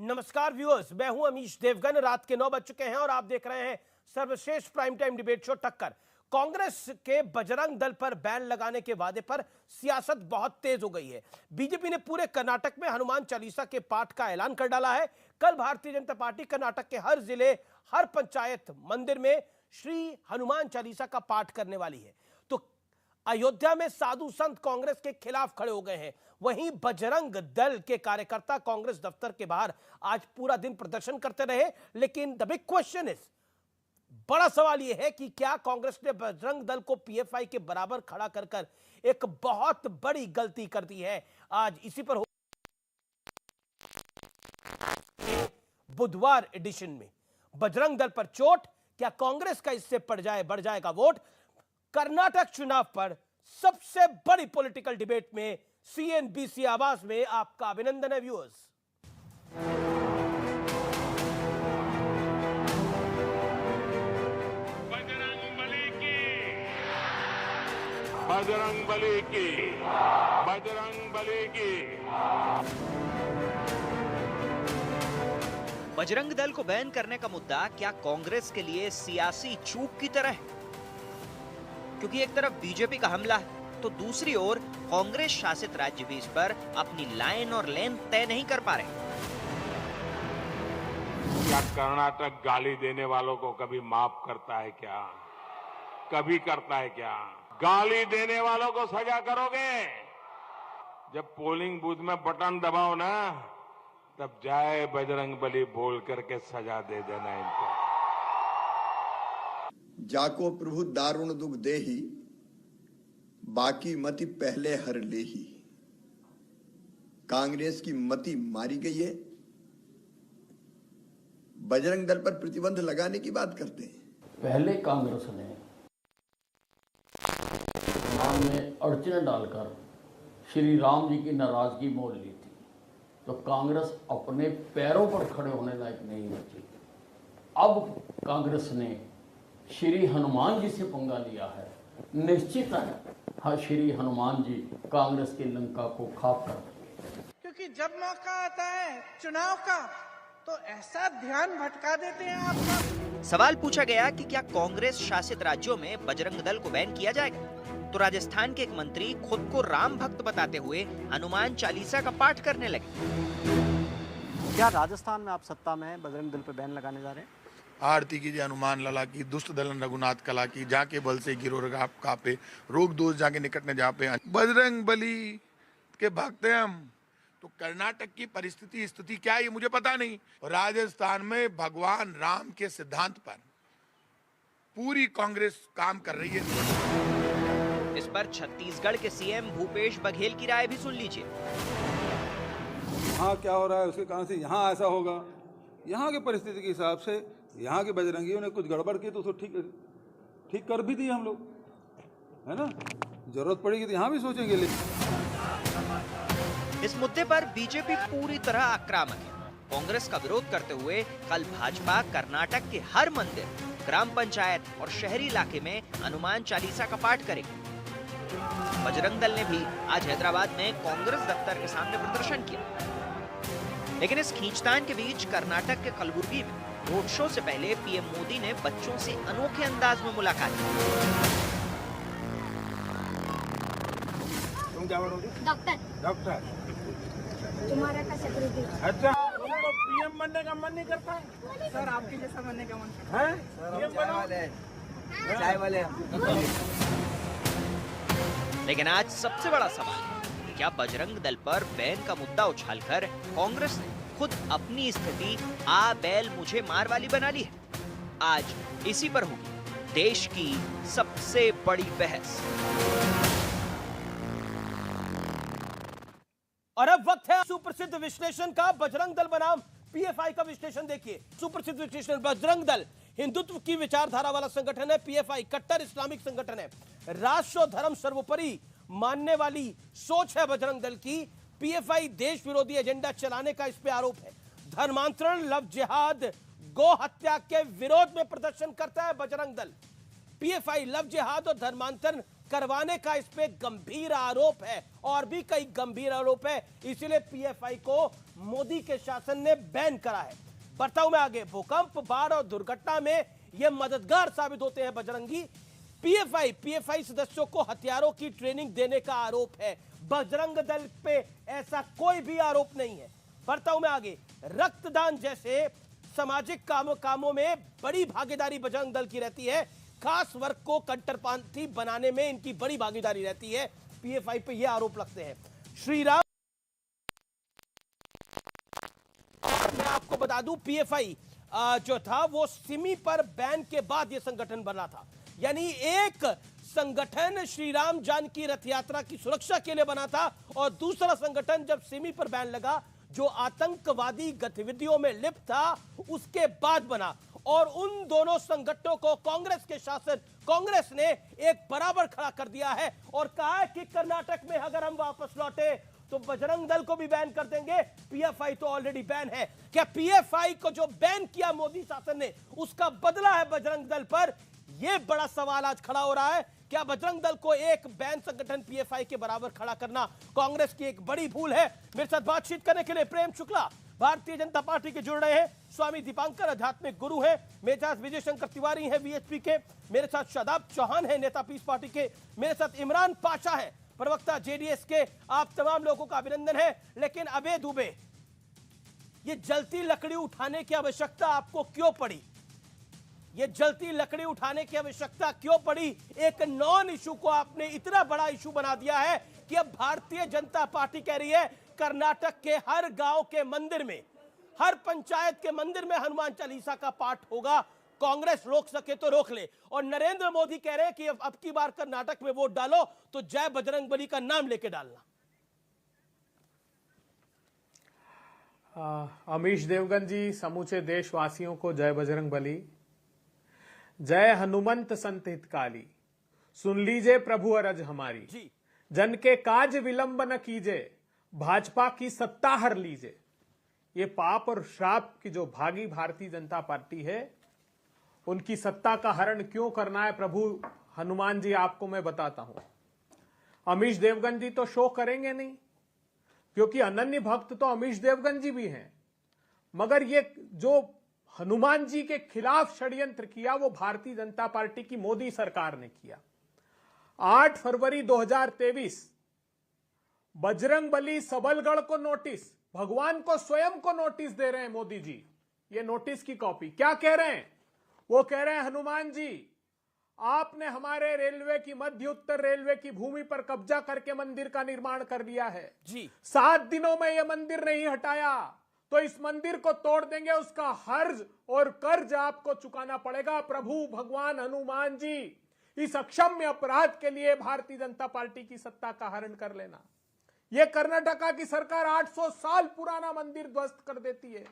नमस्कार व्यूअर्स, मैं हूं अमीश देवगन। रात के 9 बज चुके हैं और आप देख रहे हैं सर्वश्रेष्ठ प्राइम टाइम डिबेट शो टक्कर। कांग्रेस के बजरंग दल पर बैन लगाने के वादे पर सियासत बहुत तेज हो गई है। बीजेपी ने पूरे कर्नाटक में हनुमान चालीसा के पाठ का ऐलान कर डाला है। कल भारतीय जनता पार्टी कर्नाटक के हर जिले, हर पंचायत मंदिर में श्री हनुमान चालीसा का पाठ करने वाली है। तो अयोध्या में साधु संत कांग्रेस के खिलाफ खड़े हो गए हैं। वहीं बजरंग दल के कार्यकर्ता कांग्रेस दफ्तर के बाहर आज पूरा दिन प्रदर्शन करते रहे। लेकिन द बिग क्वेश्चन इज, बड़ा सवाल यह है कि क्या कांग्रेस ने बजरंग दल को पीएफआई के बराबर खड़ा कर कर एक बहुत बड़ी गलती कर दी है। आज इसी पर बुधवार एडिशन में बजरंग दल पर चोट, क्या कांग्रेस का इससे बढ़ जाएगा वोट। कर्नाटक चुनाव पर सबसे बड़ी पॉलिटिकल डिबेट में सीएनबीसी आवाज में आपका अभिनंदन है व्यूअर्स। बजरंग बली की, बजरंग बली की। बजरंग दल को बैन करने का मुद्दा क्या कांग्रेस के लिए सियासी चूक की तरह है? क्योंकि एक तरफ बीजेपी का हमला है तो दूसरी ओर कांग्रेस शासित राज्य भी इस पर अपनी लाइन और लेन तय नहीं कर पा रहे। क्या कर्नाटक गाली देने वालों को कभी माफ करता है क्या? कभी करता है क्या? गाली देने वालों को सजा करोगे? जब पोलिंग बूथ में बटन दबाओ ना, तब जय बजरंग बली बोल करके सजा दे देना इनको। जाको प्रभु दारुण दुख देही, बाकी मति पहले हर लेही। कांग्रेस की मति मारी गई है। बजरंग दल पर प्रतिबंध लगाने की बात करते हैं। पहले कांग्रेस ने नाम में अड़चने डालकर श्री राम जी की नाराजगी मोल ली थी, तो कांग्रेस अपने पैरों पर खड़े होने लायक नहीं बची। अब कांग्रेस ने श्री हनुमान जी से पंगा लिया है। निश्चित है हाँ, श्री हनुमान जी कांग्रेस की लंका को खाक कर देंगे। क्योंकि जब मौका आता है चुनाव का तो ऐसा ध्यान भटका देते हैं आपका। सवाल पूछा गया कि क्या कांग्रेस शासित राज्यों में बजरंग दल को बैन किया जाएगा, तो राजस्थान के एक मंत्री खुद को राम भक्त बताते हुए हनुमान चालीसा का पाठ करने लगे। क्या राजस्थान में आप सत्ता में बजरंग दल पर बैन लगाने जा रहे हैं? आरती कीजिए हनुमान लला की, दुष्ट दलन रघुनाथ कला की, जाके बल से गिरो रगा कापे, रोग दोष जाके निकट न जापे। बजरंग बली के भक्त हैं हम। तो कर्नाटक की परिस्थिति स्थिति क्या है ये मुझे पता नहीं। राजस्थान में भगवान राम के सिद्धांत पर पूरी कांग्रेस काम कर रही है। इस पर छत्तीसगढ़ के सीएम भूपेश बघेल की राय भी सुन लीजिए। यहाँ क्या हो रहा है उसके कारण से यहाँ ऐसा होगा। यहाँ की परिस्थिति के हिसाब से यहाँ के बजरंगियों ने कुछ गड़बड़ की तो उसको ठीक कर भी दी हम लोग, है ना। जरूरत पड़ेगी तो यहाँ भी सोचेंगे। इस मुद्दे पर बीजेपी पूरी तरह आक्रामक है। कांग्रेस का विरोध करते हुए कल भाजपा कर्नाटक के हर मंदिर, ग्राम पंचायत और शहरी इलाके में हनुमान चालीसा का पाठ करेगी। बजरंग दल ने भी आज हैदराबाद में कांग्रेस दफ्तर के सामने प्रदर्शन किया। लेकिन इस खींचतान के बीच कर्नाटक के कलबुर्गी में रोड शो से पहले पीएम मोदी ने बच्चों से अनोखे अंदाज में मुलाकात की। तुम क्या बनोगे? डॉक्टर। डॉक्टर। तुम्हारा का सेक्रेटरी। अच्छा, तुमको पीएम बनने का मन नहीं करता है? सर आपके जैसा बनने का मन है? पीएम बनो। चाय वाले। लेकिन आज सबसे बड़ा सवाल है कि क्या बजरंग दल पर बैन का मुद्दा उछालकर कांग्रेस ने खुद अपनी स्थिति आ बैल मुझे मार वाली बना ली है। आज इसी पर होगी देश की सबसे बड़ी बहस। और अब वक्त है सुप्रसिद्ध विश्लेषण का। बजरंग दल बनाम पीएफआई का विश्लेषण देखिए। सुप्रसिद्ध विश्लेषण, बजरंग दल हिंदुत्व की विचारधारा वाला संगठन है, पीएफआई कट्टर इस्लामिक संगठन है, राष्ट्र और धर्म सर्वोपरि मानने वाली सोच है बजरंग दल की। पीएफआई देश विरोधी एजेंडा चलाने का इस पे आरोप है। धर्मांतरण, लव जिहाद, गौ हत्या के विरोध में प्रदर्शन करता है बजरंग दल। पीएफआई लव जिहाद और धर्मांतरण करवाने का इस पे गंभीर आरोप है और भी कई गंभीर आरोप है। इसीलिए पीएफआई को मोदी के शासन ने बैन करा है। बढ़ता हूं मैं आगे। भूकंप, बाढ़ और दुर्घटना में ये मददगार साबित होते हैं बजरंगी। पीएफआई सदस्यों को हथियारों की ट्रेनिंग देने का आरोप है। बजरंग दल पे ऐसा कोई भी आरोप नहीं है। बढ़ता हूं मैं आगे। रक्तदान जैसे सामाजिक कामों में बड़ी भागीदारी बजरंग दल की रहती है। खास वर्ग को कट्टरपंथी बनाने में इनकी बड़ी भागीदारी रहती है। पीएफआई पे ये आरोप लगते हैं। श्री राम, और मैं आपको बता दूं पीएफआई जो था वो सिमी पर बैन के बाद ये संगठन बना था। यानी एक संगठन श्री राम जानकी रथ यात्रा की सुरक्षा के लिए बना था और दूसरा संगठन जब सिमी पर बैन लगा, जो आतंकवादी गतिविधियों में लिप्त था, उसके बाद बना। और उन दोनों संगठनों को कांग्रेस के शासन, कांग्रेस ने एक बराबर खड़ा कर दिया है और कहा है कि कर्नाटक में अगर हम वापस लौटे तो बजरंग दल को भी बैन कर देंगे। पीएफआई तो ऑलरेडी बैन है। क्या पीएफआई को जो बैन किया मोदी शासन ने, उसका बदला है बजरंग दल पर? यह बड़ा सवाल आज खड़ा हो रहा है। क्या बजरंग दल को एक बैन संगठन पीएफआई के बराबर खड़ा करना कांग्रेस की एक बड़ी भूल है? मेरे साथ बातचीत करने के लिए प्रेम शुक्ला भारतीय जनता पार्टी के जुड़ रहे हैं, स्वामी दीपांकर आध्यात्मिक गुरु हैं, मेरे साथ विजय शंकर तिवारी हैं वीएचपी के, मेरे साथ शादाब चौहान हैं नेता पीस पार्टी के, मेरे साथ इमरान पाशा है प्रवक्ता जेडीएस के। आप तमाम लोगों का अभिनंदन है। लेकिन अबे दुबे, ये जलती लकड़ी उठाने की आवश्यकता आपको क्यों पड़ी? ये जलती लकड़ी उठाने की आवश्यकता क्यों पड़ी? एक नॉन इशू को आपने इतना बड़ा इशू बना दिया है कि अब भारतीय जनता पार्टी कह रही है कर्नाटक के हर गांव के मंदिर में, हर पंचायत के मंदिर में हनुमान चालीसा का पाठ होगा। कांग्रेस रोक सके तो रोक ले। और नरेंद्र मोदी कह रहे हैं कि अब की बार कर्नाटक में वोट डालो तो जय बजरंगबली का नाम लेके डालना। अमीश देवगन जी, समूचे देशवासियों को जय बजरंगबली। जय हनुमंत संत हितकाली, सुन लीजिए प्रभु अरज हमारी जी। जन के काज विलंब न कीजिए, भाजपा की सत्ता हर लीजिए। ये पाप और श्राप की जो भागी भारतीय जनता पार्टी है, उनकी सत्ता का हरण क्यों करना है प्रभु हनुमान जी, आपको मैं बताता हूं। अमीश देवगन जी तो शो करेंगे नहीं, क्योंकि अनन्य भक्त तो अमीश देवगन जी भी हैं, मगर ये जो हनुमान जी के खिलाफ षड्यंत्र किया वो भारतीय जनता पार्टी की मोदी सरकार ने किया। 8 फरवरी 2023 बजरंगबली सबलगढ़ को नोटिस, भगवान को स्वयं को नोटिस दे रहे हैं मोदी जी। ये नोटिस की कॉपी क्या कह रहे हैं? वो कह रहे हैं हनुमान जी, आपने हमारे रेलवे की, मध्य उत्तर रेलवे की भूमि पर कब्जा करके मंदिर का निर्माण कर लिया है जी। 7 दिनों में यह मंदिर नहीं हटाया तो इस मंदिर को तोड़ देंगे, उसका हर्ज और कर्ज आपको चुकाना पड़ेगा। प्रभु भगवान हनुमान जी, इस अक्षम्य अपराध के लिए भारतीय जनता पार्टी की सत्ता का हरण कर लेना। यह कर्नाटका की सरकार 800 साल पुराना मंदिर ध्वस्त कर देती है,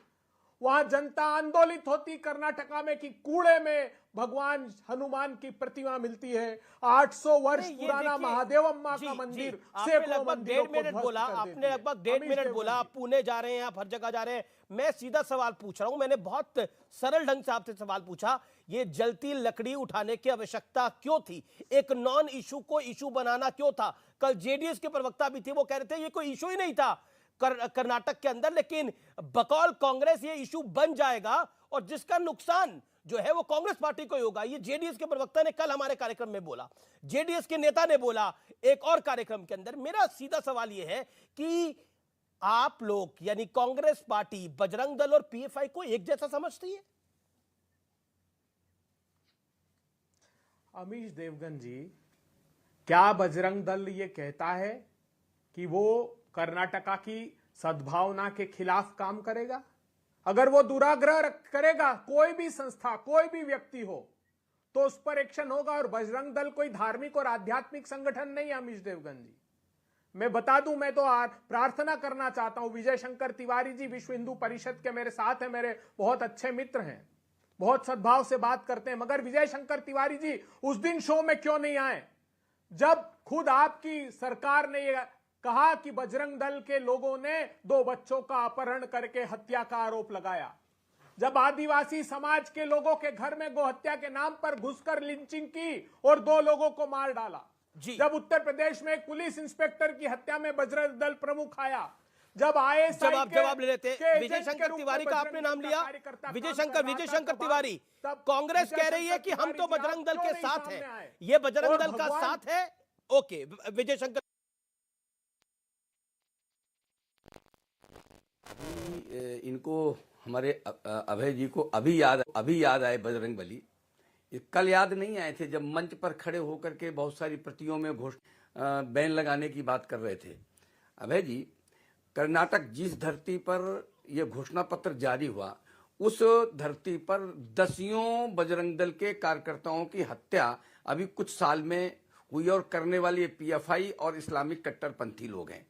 वहां जनता आंदोलित होती कर्नाटका में कि कूड़े में भगवान हनुमान की प्रतिमा मिलती है। 800 वर्ष पुराना महादेव अम्मा का मंदिर, आपने लगभग 1.5 मिनट बोला, आपने लगभग 1.5 मिनट बोला। आप पुणे जा रहे हैं, आप हर जगह जा रहे हैं। मैं सीधा सवाल पूछ रहा हूं, मैंने बहुत सरल ढंग से आपसे सवाल पूछा, ये जलती लकड़ी उठाने की आवश्यकता क्यों थी? एक नॉन इशू को इशू बनाना क्यों था? कल जेडीएस के प्रवक्ता भी थे, वो कह रहे थे ये कोई इशू ही नहीं था कर्नाटक के अंदर, लेकिन बकौल कांग्रेस ये इशू बन जाएगा और जिसका नुकसान जो है वो कांग्रेस पार्टी को ही होगा। ये जेडीएस के प्रवक्ता ने कल हमारे कार्यक्रम में बोला, जेडीएस के नेता ने बोला एक और कार्यक्रम के अंदर। मेरा सीधा सवाल यह है कि आप लोग यानी कांग्रेस पार्टी बजरंग दल और पीएफआई को एक जैसा समझती है? अमीश देवगन जी, क्या बजरंग दल ये कहता है कि वो कर्नाटका की सद्भावना के खिलाफ काम करेगा? अगर वो दुराग्रह करेगा, कोई भी संस्था, कोई भी व्यक्ति हो, तो उस पर एक्शन होगा। और बजरंग दल कोई धार्मिक और आध्यात्मिक संगठन नहीं है अमीश देवगन जी। मैं बता दूं, मैं तो प्रार्थना करना चाहता हूं, विजय शंकर तिवारी जी विश्व हिंदू परिषद के मेरे साथ हैं, मेरे बहुत अच्छे मित्र हैं, बहुत सद्भाव से बात करते हैं, मगर विजय शंकर तिवारी जी उस दिन शो में क्यों नहीं आए जब खुद आपकी सरकार ने यह कहा कि बजरंग दल के लोगों ने 2 बच्चों का अपहरण करके हत्या का आरोप लगाया, जब आदिवासी समाज के लोगों के घर में गोहत्या के नाम पर घुसकर लिंचिंग की और 2 लोगों को मार डाला, जी। जब उत्तर प्रदेश में एक पुलिस इंस्पेक्टर की हत्या में बजरंग दल प्रमुख आया, जब आए जवाब ले लेते हैं। विजय शंकर तिवारी का आपने नाम लिया। विजय शंकर तिवारी, कांग्रेस कह रही है कि हम तो बजरंग दल के साथ हैं, ये बजरंग दल का साथ है। ओके, विजय शंकर, इनको हमारे अभय जी को अभी याद आए बजरंग बली। कल याद नहीं आए थे जब मंच पर खड़े होकर के बहुत सारी प्रतियों में बैन लगाने की बात कर रहे थे। अभय जी, कर्नाटक जिस धरती पर यह घोषणा पत्र जारी हुआ, उस धरती पर दसियों बजरंग दल के कार्यकर्ताओं की हत्या अभी कुछ साल में हुई और करने वाली पीएफआई और इस्लामिक कट्टरपंथी लोग हैं।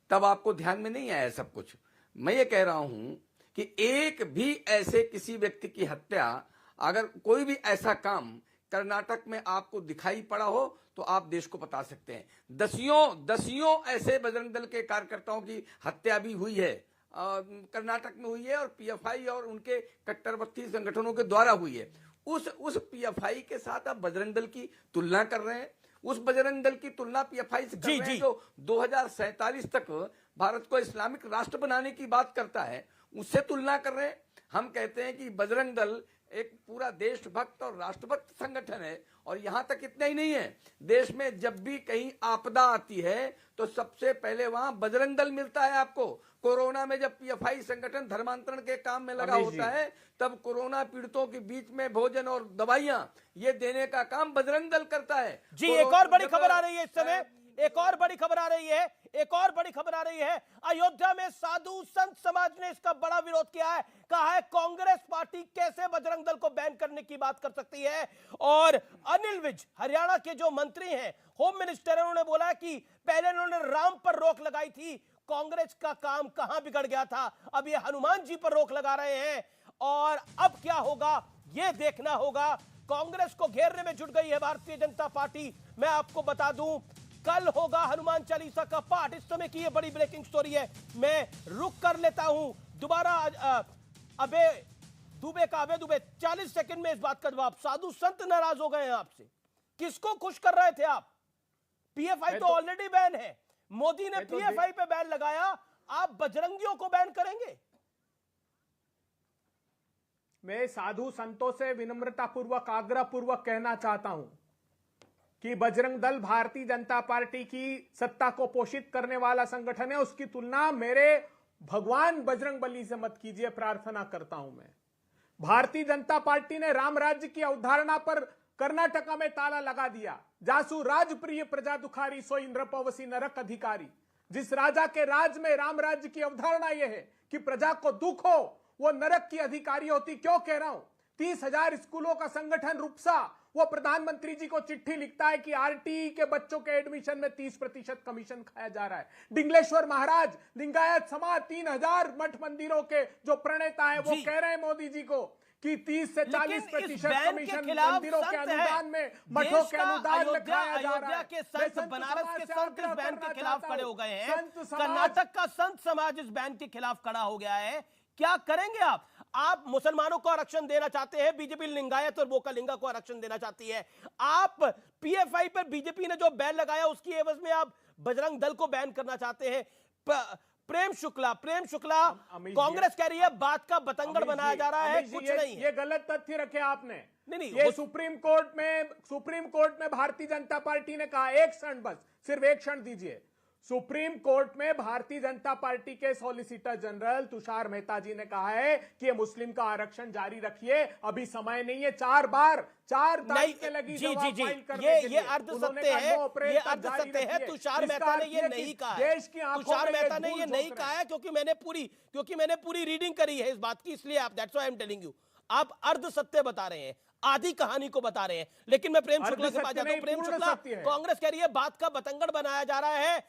तब आपको ध्यान में नहीं आया सब कुछ। मैं ये कह रहा हूं कि एक भी ऐसे किसी व्यक्ति की हत्या, अगर कोई भी ऐसा काम कर्नाटक में आपको दिखाई पड़ा हो तो आप देश को बता सकते हैं। दसियों ऐसे बजरंग दल के कार्यकर्ताओं की हत्या भी हुई है, कर्नाटक में हुई है, और पीएफआई और उनके कट्टरपंथी संगठनों के द्वारा हुई है। उस पीएफआई के साथ आप बजरंग दल की तुलना कर रहे हैं। उस बजरंग दल की तुलना पीएफआई से कर रहे हैं जो 2047 तक भारत को इस्लामिक राष्ट्र बनाने की बात करता है, उससे तुलना कर रहे हैं। हम कहते हैं कि बजरंग दल एक पूरा देशभक्त और राष्ट्रभक्त संगठन है, और यहां तक इतना ही नहीं है, देश में जब भी कहीं आपदा आती है तो सबसे पहले वहां बजरंग दल मिलता है आपको। कोरोना में जब पीएफआई संगठन धर्मांतरण के काम में लगा होता है, तब कोरोना पीड़ितों के बीच में भोजन और दवाइयां ये देने का काम बजरंग दल करता है। जी, एक और बड़ी खबर आ रही है इस समय, एक और बड़ी खबर आ रही है। अयोध्या में साधु संत समाज ने इसका बड़ा विरोध किया है। कहा है कांग्रेस पार्टी कैसे बजरंग दल को बैन करने की बात कर सकती है। और अनिल विज, हरियाणा के जो मंत्री हैं, होम मिनिस्टर हैं, उन्होंने बोला कि पहले उन्होंने राम पर रोक लगाई थी, कांग्रेस का काम कहां बिगड़ गया था, अब ये हनुमान जी पर रोक लगा रहे हैं। और अब क्या होगा ये देखना होगा। कांग्रेस को घेरने में जुट गई है भारतीय जनता पार्टी। मैं आपको बता दूं, कल होगा हनुमान चालीसा का पाठ। इस समय की ये बड़ी ब्रेकिंग स्टोरी है। मैं रुक कर लेता हूं, दोबारा अबे दुबे 40 सेकंड में इस बात का जवाब। साधु संत नाराज हो गए हैं आपसे, किसको खुश कर रहे थे आप? पीएफआई तो ऑलरेडी बैन है, मोदी ने पीएफआई पे बैन लगाया, आप बजरंगियों को बैन करेंगे? मैं साधु संतों से विनम्रता पूर्वक, आग्रह पूर्वक कहना चाहता हूं कि बजरंग दल भारतीय जनता पार्टी की सत्ता को पोषित करने वाला संगठन है। उसकी तुलना मेरे भगवान बजरंग बली से मत कीजिए, प्रार्थना करता हूं मैं। भारतीय जनता पार्टी ने राम राज्य की अवधारणा पर कर्नाटका में ताला लगा दिया। जासु राजप्रिय प्रजा दुखारी, सोई नृपवसी नरक अधिकारी। जिस राजा के राज में राम राज्य की अवधारणा यह है कि प्रजा को दुख हो, वो नरक की अधिकारी होती। क्यों कह रहा हूं? 30,000 स्कूलों का संगठन रुपसा, वो प्रधानमंत्री जी को चिट्ठी लिखता है कि आरटीई के बच्चों के एडमिशन में 30% कमीशन खाया जा रहा है। डिंगलेश्वर महाराज, लिंगायत समाज, 3,000 मठ मंदिरों के जो प्रणेता है, वो कह रहे हैं मोदी जी को कि 30 से 40% कमीशन मंदिरों के अनुदान में, मठों के अनुदान में खाया जा रहा है। के संत, बनारस के संत इस बैन के खिलाफ खड़े हो गए हैं। कर्नाटक का संत समाज इस बैन के खिलाफ खड़ा हो गया है। क्या करेंगे आप? आप मुसलमानों को आरक्षण देना चाहते हैं, बीजेपी लिंगायत और बोकालिंगा को आरक्षण देना चाहती है। आप पीएफआई पर बीजेपी ने जो बैन लगाया उसकी एवज में आप बजरंग दल को बैन करना चाहते हैं। प्रेम शुक्ला, कांग्रेस कह रही है बात का बतंगड़ बनाया जा रहा है, कुछ नहीं है। ये गलत तथ्य रखे आपने। नहीं, ये सुप्रीम कोर्ट में भारतीय जनता पार्टी ने कहा, एक क्षण बस, सिर्फ एक क्षण दीजिए। सुप्रीम कोर्ट में भारतीय जनता पार्टी के सॉलिसिटर जनरल तुषार मेहता जी ने कहा है कि ये मुस्लिम का आरक्षण जारी रखिए, अभी समय नहीं है। 4 तारीख लगी फाइल करने के लिए। ये अर्ध सत्य है, तुषार मेहता ने ये नहीं कहा है। तुषार मेहता ने ये नहीं कहा है क्योंकि मैंने पूरी रीडिंग करी है इस बात की, इसलिए आप, that's why I am telling you. आप अर्ध सत्य बता रहे हैं, आधी कहानी को बता रहे हैं। लेकिन मैं प्रेम शुक्ला के पास जाता हूं। प्रेम शुक्ला, कांग्रेस कह रही है बात का बतंगड़ बनाया जा रहा है।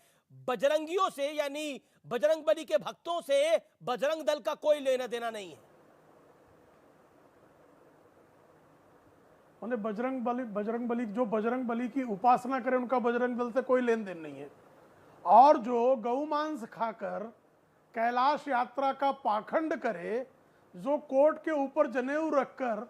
बजरंगियों से, यानी बजरंग बली के भक्तों से बजरंग दल का कोई लेना देना नहीं है। बजरंग बली की उपासना करे, उनका बजरंग दल से कोई लेन देन नहीं है। और जो गौ मांस खाकर कैलाश यात्रा का पाखंड करे, जो कोर्ट के ऊपर जनेऊ रखकर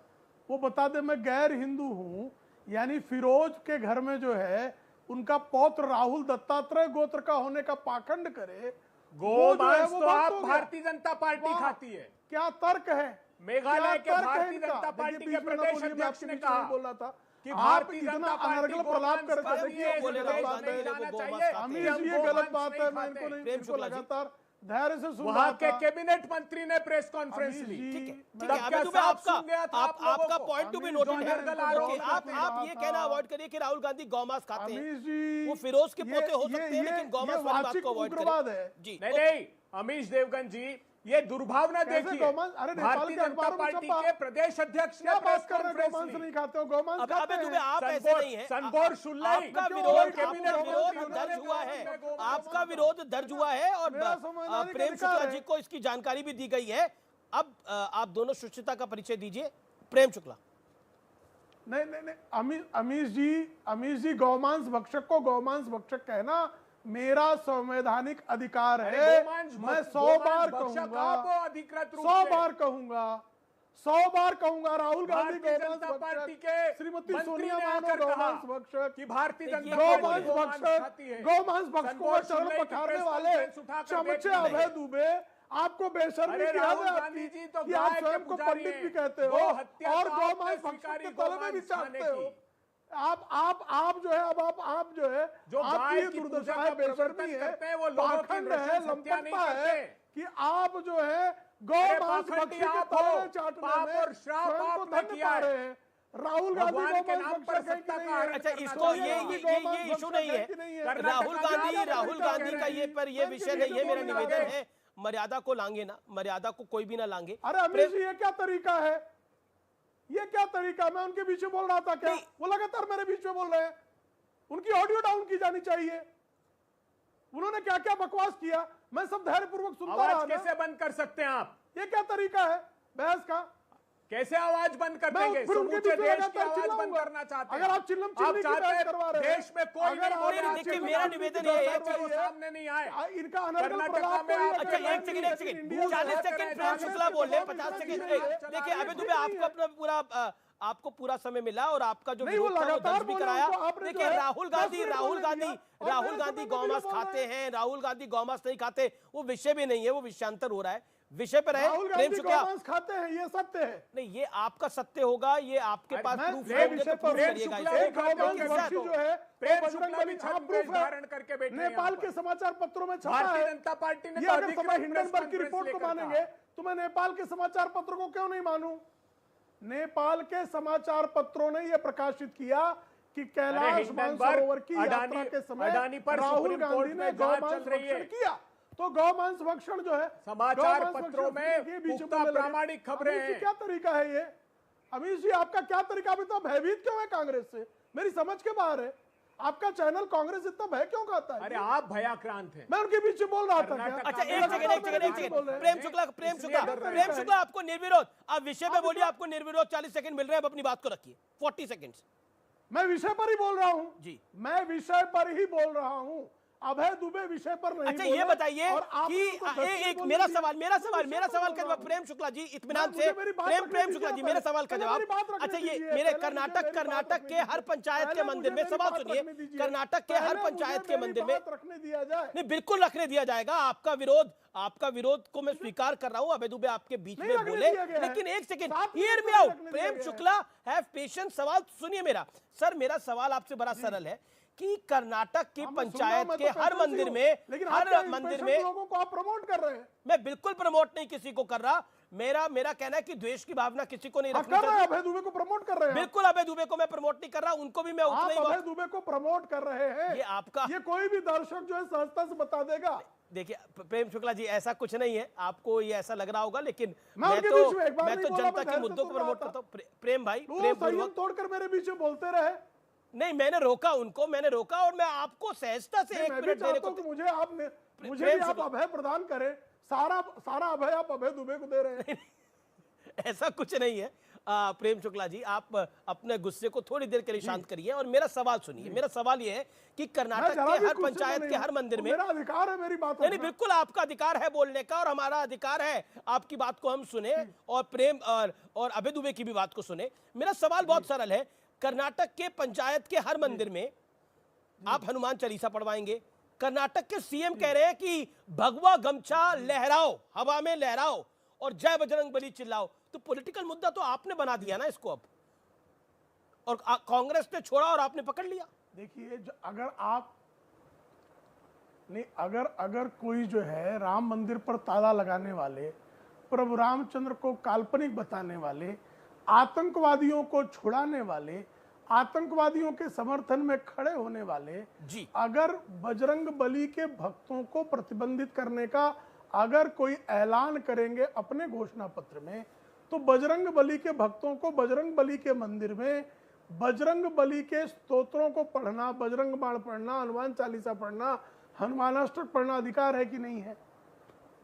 वो बता दे मैं गैर हिंदू हूं, यानी फिरोज के घर में जो है उनका पौत्र राहुल दत्तात्रेय गोत्र का होने का पाखंड करे, गोमांस तो वक्त आप हो गया। भारतीय जनता पार्टी वाह, खाती है। क्या तर्क है? मेघालय के क्या तर्क है भारतीय इनका? जनता पार्टी देखिए, के बीच में ना प्रदेश बोलिए, मैं अध्यक्ष आपके ने बीच में कहा नहीं बोल रहा था कि आप भारतीय इतना जनता पार्टी अनर्गल प्रलाप गोमांस करके खाती देखिए, है, बोले इस राहुल देश गांधी में देखो जाना गोमांस चाहिए खाते कि अमीर हम जी ये गोमांस गलत बात नहीं है, मैं खाते। इनको नहीं, प्रेम इनको शुक्ला जी। लगातार धैर्य से सुन वहां रहा के था। कैबिनेट मंत्री ने प्रेस कॉन्फ्रेंस ली। ठीक है, तब अभी क्या दुबे साफ आपका सुन गया था आप लोगों आपका को? पॉइंट टू बी अमीर नोटेड जो है। अनर्गल है, आरोप ओके, आप लगाते ये कहना अवॉइड करिए कि राहुल गांधी गौमांस खाते हैं। अमीश जी, वो फिरोज के ये- पोते हो ये- सकते हैं, ये- लेकिन गौमांस ये वाली बात वाचिक को अवॉइड उग्रवाद करें। है। जी, नहीं नहीं, अमीश देवगन जी, ये दुर्भावना कैसे देखिए। गौमांस? अरे नेपाल भारतीय के जनता अखबारों में पार्टी छपा। के प्रदेश अध्यक्ष ने क्या प्रेस बात कर रहे हैं? कॉन्फ्रेंस गौमांस ली। नहीं खाते हो, गौमांस अबे खाते दुबे हैं। आप ऐसे सनबोर- नहीं है। सनबोर शुल्लाई, आपका जो विरोध कैबिनेट आपका विरोध मंत्री दर्ज उन्होंने हुआ कहा है, कि मैं गौमांस आपका खाता विरोध दर्ज हुआ है और मेरा संवैधानिक प्रेम अधिकार शुक्ला है। जी को इसकी जानकारी भी दी गई है। अब आप दोनों सुचिता का परिचय दीजिए। प्रेम शुक्ला। नहीं नहीं नहीं, अमीश जी गौमांस भक्षक को गौमांस भक्षक कहना मेरा संवैधानिक अधिकार है। मैं 100 बार कहूंगा, 100 बार कहूंगा, 100 बार कहूंगा राहुल गांधी भारतीय गौमांस जनता पार्टी भक्षक, के श्रीमती मंत्री सोनिया ने मानो आकर कहा गौमांस भक्षक, कि भारतीय जनता गौमांस पार्टी गोमांस खाती है। भक्षक, गौमांस भक्षकों का सनबोर चरण शुल्लाई की पखारने प्रेस वाले कॉन्फ्रेंस उठाकर चमचे देख ली। अभय दुबे, आपको बेशर्मी अरे की राहुल हद है गांधी आपकी जी तो कि आप गाय के स्वयं को पुजारी पंडित हैं। भी कहते हो गो हत्या और तो आपने गौमांस भक्षक स्वीकारी के तले में भी गोमांस खाने चाटते हो। की। आप जो है आप जो है जो आपकी गाय ये की दुर्दशा पूजा है, का प्रवर्तन बेशर्मी है, करते हैं, वो लोगों की पाखंड है, नृशंस हत्या नहीं लंपटता है करते। कि आप जो है अरे गौमांस पाखंडी भक्षी के आप तले हो, में चाटने पाप में और श्राप स्वयं को आपने धन्य किया पा है। रहे हैं। राहुल गांधी भगवान के गौमांस नाम पर भक्षक है कि सत्ता नहीं का है? आरोप अच्छा, करना इसको चाहिए। ये इशू नहीं है। राहुल गांधी का ये पर ये विषय नहीं है। मेरा निवेदन है मर्यादा को लांगे ना, मर्यादा को कोई भी ना लांगे। अरे अमीश जी, ये क्या तरीका है? ये क्या तरीका? मैं उनके बीच में बोल रहा था क्या? वो लगातार मेरे बीच में बोल रहे हैं। उनकी ऑडियो डाउन की जानी चाहिए। उन्होंने क्या क्या बकवास किया मैं सब धैर्यपूर्वक सुनता रहा। आवाज कैसे बंद कर सकते हैं आप? ये क्या तरीका है बहस का? कैसे आवाज बंद कर देंगे? फिर उनके समूचे बीच में देश की लगातार आवाज बंद चिल्लाऊंगा। करना चाहते हैं। अगर आप चिल्लम चिल्ली की चाहते बहस हैं करवा रहे हैं, देश में कोई अगर नहीं आप बोले, देखिए, आपके मेरा खिलाफ निवेदन जो ये है है कि वो सामने नहीं आए। इनका अनर्गल कर्नाटका प्रलाप में कोई आप- अच्छा, एक सेकंड 40 सेकंड प्रेम शुक्ला बोल रहे हैं, 50 सेकंड। देखिए अबे दुबे, आपको अपना पूरा आपको पूरा समय मिला और आपका जो नहीं, वो विरोध था वो लगातार दर्ज भी बोले, कराया। उनको आपने जो देखिए है राहुल 10 गांधी मिनट राहुल बोलने गांधी दिया और राहुल मेरे गांधी समय में गौमांस भी बोल खाते रहे हैं, राहुल गांधी गौमांस नहीं खाते, वो विषय भी नहीं है, वो विषयांतर हो रहा है। विषय पर है राहुल प्रेम गांधी शुक्ला। गौमांस खाते हैं, ये सत्य है। नहीं, ये आपका सत्य होगा, ये आपके पास मैं प्रूफ ये है, विषय तो पर प्रूफ करिएगा शुक्ला इसे। एक गौमांस लेकिन भक्षी सर, जो है प्रेम वो शुक्ला बजरंग भी बली छवि आप प्रूफ पेश धारण करके बैठे हैं नेपाल यहाँ के पर। समाचार पत्रों में छपा भारतीय है। जनता पार्टी ने ये तो अगर अधिकृत समय प्रेस हिंडनबर्ग की कॉन्फ्रेंस रिपोर्ट को लेकर मानेंगे कहा। तो मैं नेपाल के समाचार पत्रों को क्यों नहीं मानूं? नेपाल के समाचार पत्रों ने यह प्रकाशित किया कि कैलाश हिंडनबर्ग, मानसरोवर की अडानी- यात्रा के समय अडानी पर राहुल सुप्रीम कोर्ट गांधी ने में जांच गौमांस चल रही है। भक्षण किया। तो गौमांस भक्षण जो है समाचार गौमांस पत्रों भक्षण में के बीच पुख्ता बोलने लगे। प्रामाणिक खबरें अमीश जी, हैं। क्या तरीका है ये? अमीश जी, आपका क्या तरीका? अभी तो भयभीत क्यों है कांग्रेस से? मेरी समझ के बाहर है। आपका चैनल कांग्रेस इतना भय क्यों खाता है? अरे आप भयाक्रांत हैं। मैं उनके बीच में बोल रहा था क्या? कर्नाटक अच्छा, में एक सेकंड प्रेम शुक्ला प्रेम शुक्ला आपको निर्विरोध, आप विषय पे बोलिए, आपको निर्विरोध 40 सेकंड मिल रहे हैं, अब अपनी बात को रखिए। 40 सेकंड। मैं विषय पर ही बोल रहा हूं जी, मैं विषय पर ही बोल रहा हूं। अभय दुबे विषय पर नहीं अच्छा बोले। ये बताइए और आपने कि उनको 10 मिनट एक बोलने मेरा दिया। सवाल का जवाब प्रेम शुक्ला जी इत्मीनान से प्रेम शुक्ला जी मेरे सवाल का जवाब। अच्छा, ये मेरे कर्नाटक के हर पंचायत के मंदिर में सवाल सुनिए, कर्नाटक के हर पंचायत के मंदिर में रखने दिया जाए। नहीं, बिल्कुल रखने दिया जाएगा। आपका विरोध को मैं स्वीकार कर रहा हूं। अभय दुबे आपके बीच में बोले, लेकिन एक second, hear me out. Prem Shukla, have patience. सवाल सुनिए मेरा। सर, मेरा सवाल आपसे बड़ा सरल है कि कर्नाटक की पंचायत के हर मंदिर में लोगों को आप प्रमोट कर रहे हैं। मैं बिल्कुल प्रमोट नहीं किसी को कर रहा। मेरा कहना है कि द्वेष की भावना किसी को नहीं रखनी कर रहे हैं। चाहिए। अभय दुबे को प्रमोट कर रहे हैं। बिल्कुल अभय दुबे को मैं प्रमोट नहीं कर रहा, उनको भी मैं उतना ही अभय दुबे को प्रमोट कर रहे हैं। ये आपका, ये कोई भी दर्शक जो है सहजता से बता देगा। देखिए प्रेम शुक्ला जी, ऐसा कुछ नहीं है, आपको ये ऐसा लग रहा होगा, लेकिन मैं तो जनता के मुद्दों को प्रमोट करता हूँ। प्रेम भाई, प्रेम तोड़कर मेरे बीच में बोलते रहे। नहीं, मैंने रोका उनको, और मैं आपको सहजता से 1 मिनट देने को। मुझे भी आप अभय प्रदान करें। सारा अभय आप अभय दुबे को दे रहे हैं। ऐसा कुछ नहीं है। प्रेम शुक्ला जी, आप अपने गुस्से को थोड़ी देर के लिए शांत करिए और मेरा सवाल सुनिए। मेरा सवाल यह है कि कर्नाटक के हर पंचायत के हर मंदिर में, मेरा अधिकार है मेरी बात। नहीं, बिल्कुल आपका अधिकार है बोलने का, और हमारा अधिकार है आपकी बात को हम सुने और प्रेम और अभय दुबे की भी बात को सुने। मेरा सवाल बहुत सरल है। कर्नाटक के पंचायत के हर मंदिर में आप हनुमान चालीसा पढ़वाएंगे। कर्नाटक के सीएम कह रहे हैं कि भगवा गमछा लहराओ, हवा में लहराओ और जय बजरंग बली चिल्लाओ। तो पॉलिटिकल मुद्दा तो आपने बना दिया ना इसको अब, और कांग्रेस ने छोड़ा और आपने पकड़ लिया। देखिए, अगर कोई जो है राम मंदिर पर ताला लगाने वाले, प्रभु रामचंद्र को काल्पनिक बताने वाले, आतंकवादियों को छुड़ाने वाले, आतंकवादियों के समर्थन में खड़े होने वाले जी, अगर बजरंग बली के भक्तों को प्रतिबंधित करने का अगर कोई ऐलान करेंगे अपने घोषणा पत्र में, तो बजरंग बली के भक्तों को बजरंग बली के मंदिर में बजरंग बली के स्तोत्रों को पढ़ना, बजरंग बाण पढ़ना, हनुमान चालीसा पढ़ना, हनुमानाष्टक पढ़ना अधिकार है कि नहीं है?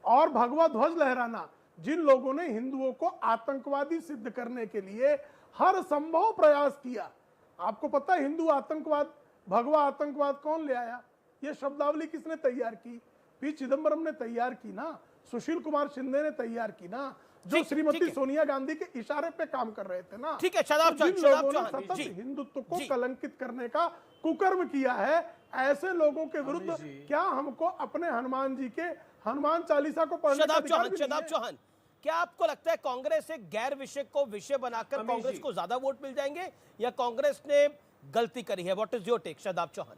और भगवा ध्वज लहराना, जिन लोगों ने हिंदुओं को आतंकवादी सिद्ध करने के लिए हर संभव प्रयास किया, आपको पता है हिंदू आतंकवाद, भगवा आतंकवाद कौन ले आया? ये शब्दावली किसने तैयार की? पी चिदंबरम ने तैयार की ना, सुशील कुमार शिंदे ने तैयार की ना, जो श्रीमती सोनिया गांधी के इशारे पे काम कर रहे थे ना। ठीक है, शादाब जिन चौहान, लोगों ने सतत हिंदुत्व को कलंकित करने का कुकर्म किया है, ऐसे लोगों के विरुद्ध क्या हमको अपने हनुमान जी के हनुमान चालीसा को पढ़ने का अधिकार भी नहीं है? शादाब चौहान, क्या आपको लगता है कांग्रेस एक गैर विषय को विषय बनाकर कांग्रेस को ज्यादा वोट मिल जाएंगे, या कांग्रेस ने गलती करी है? What is your take Shadab Chauhan?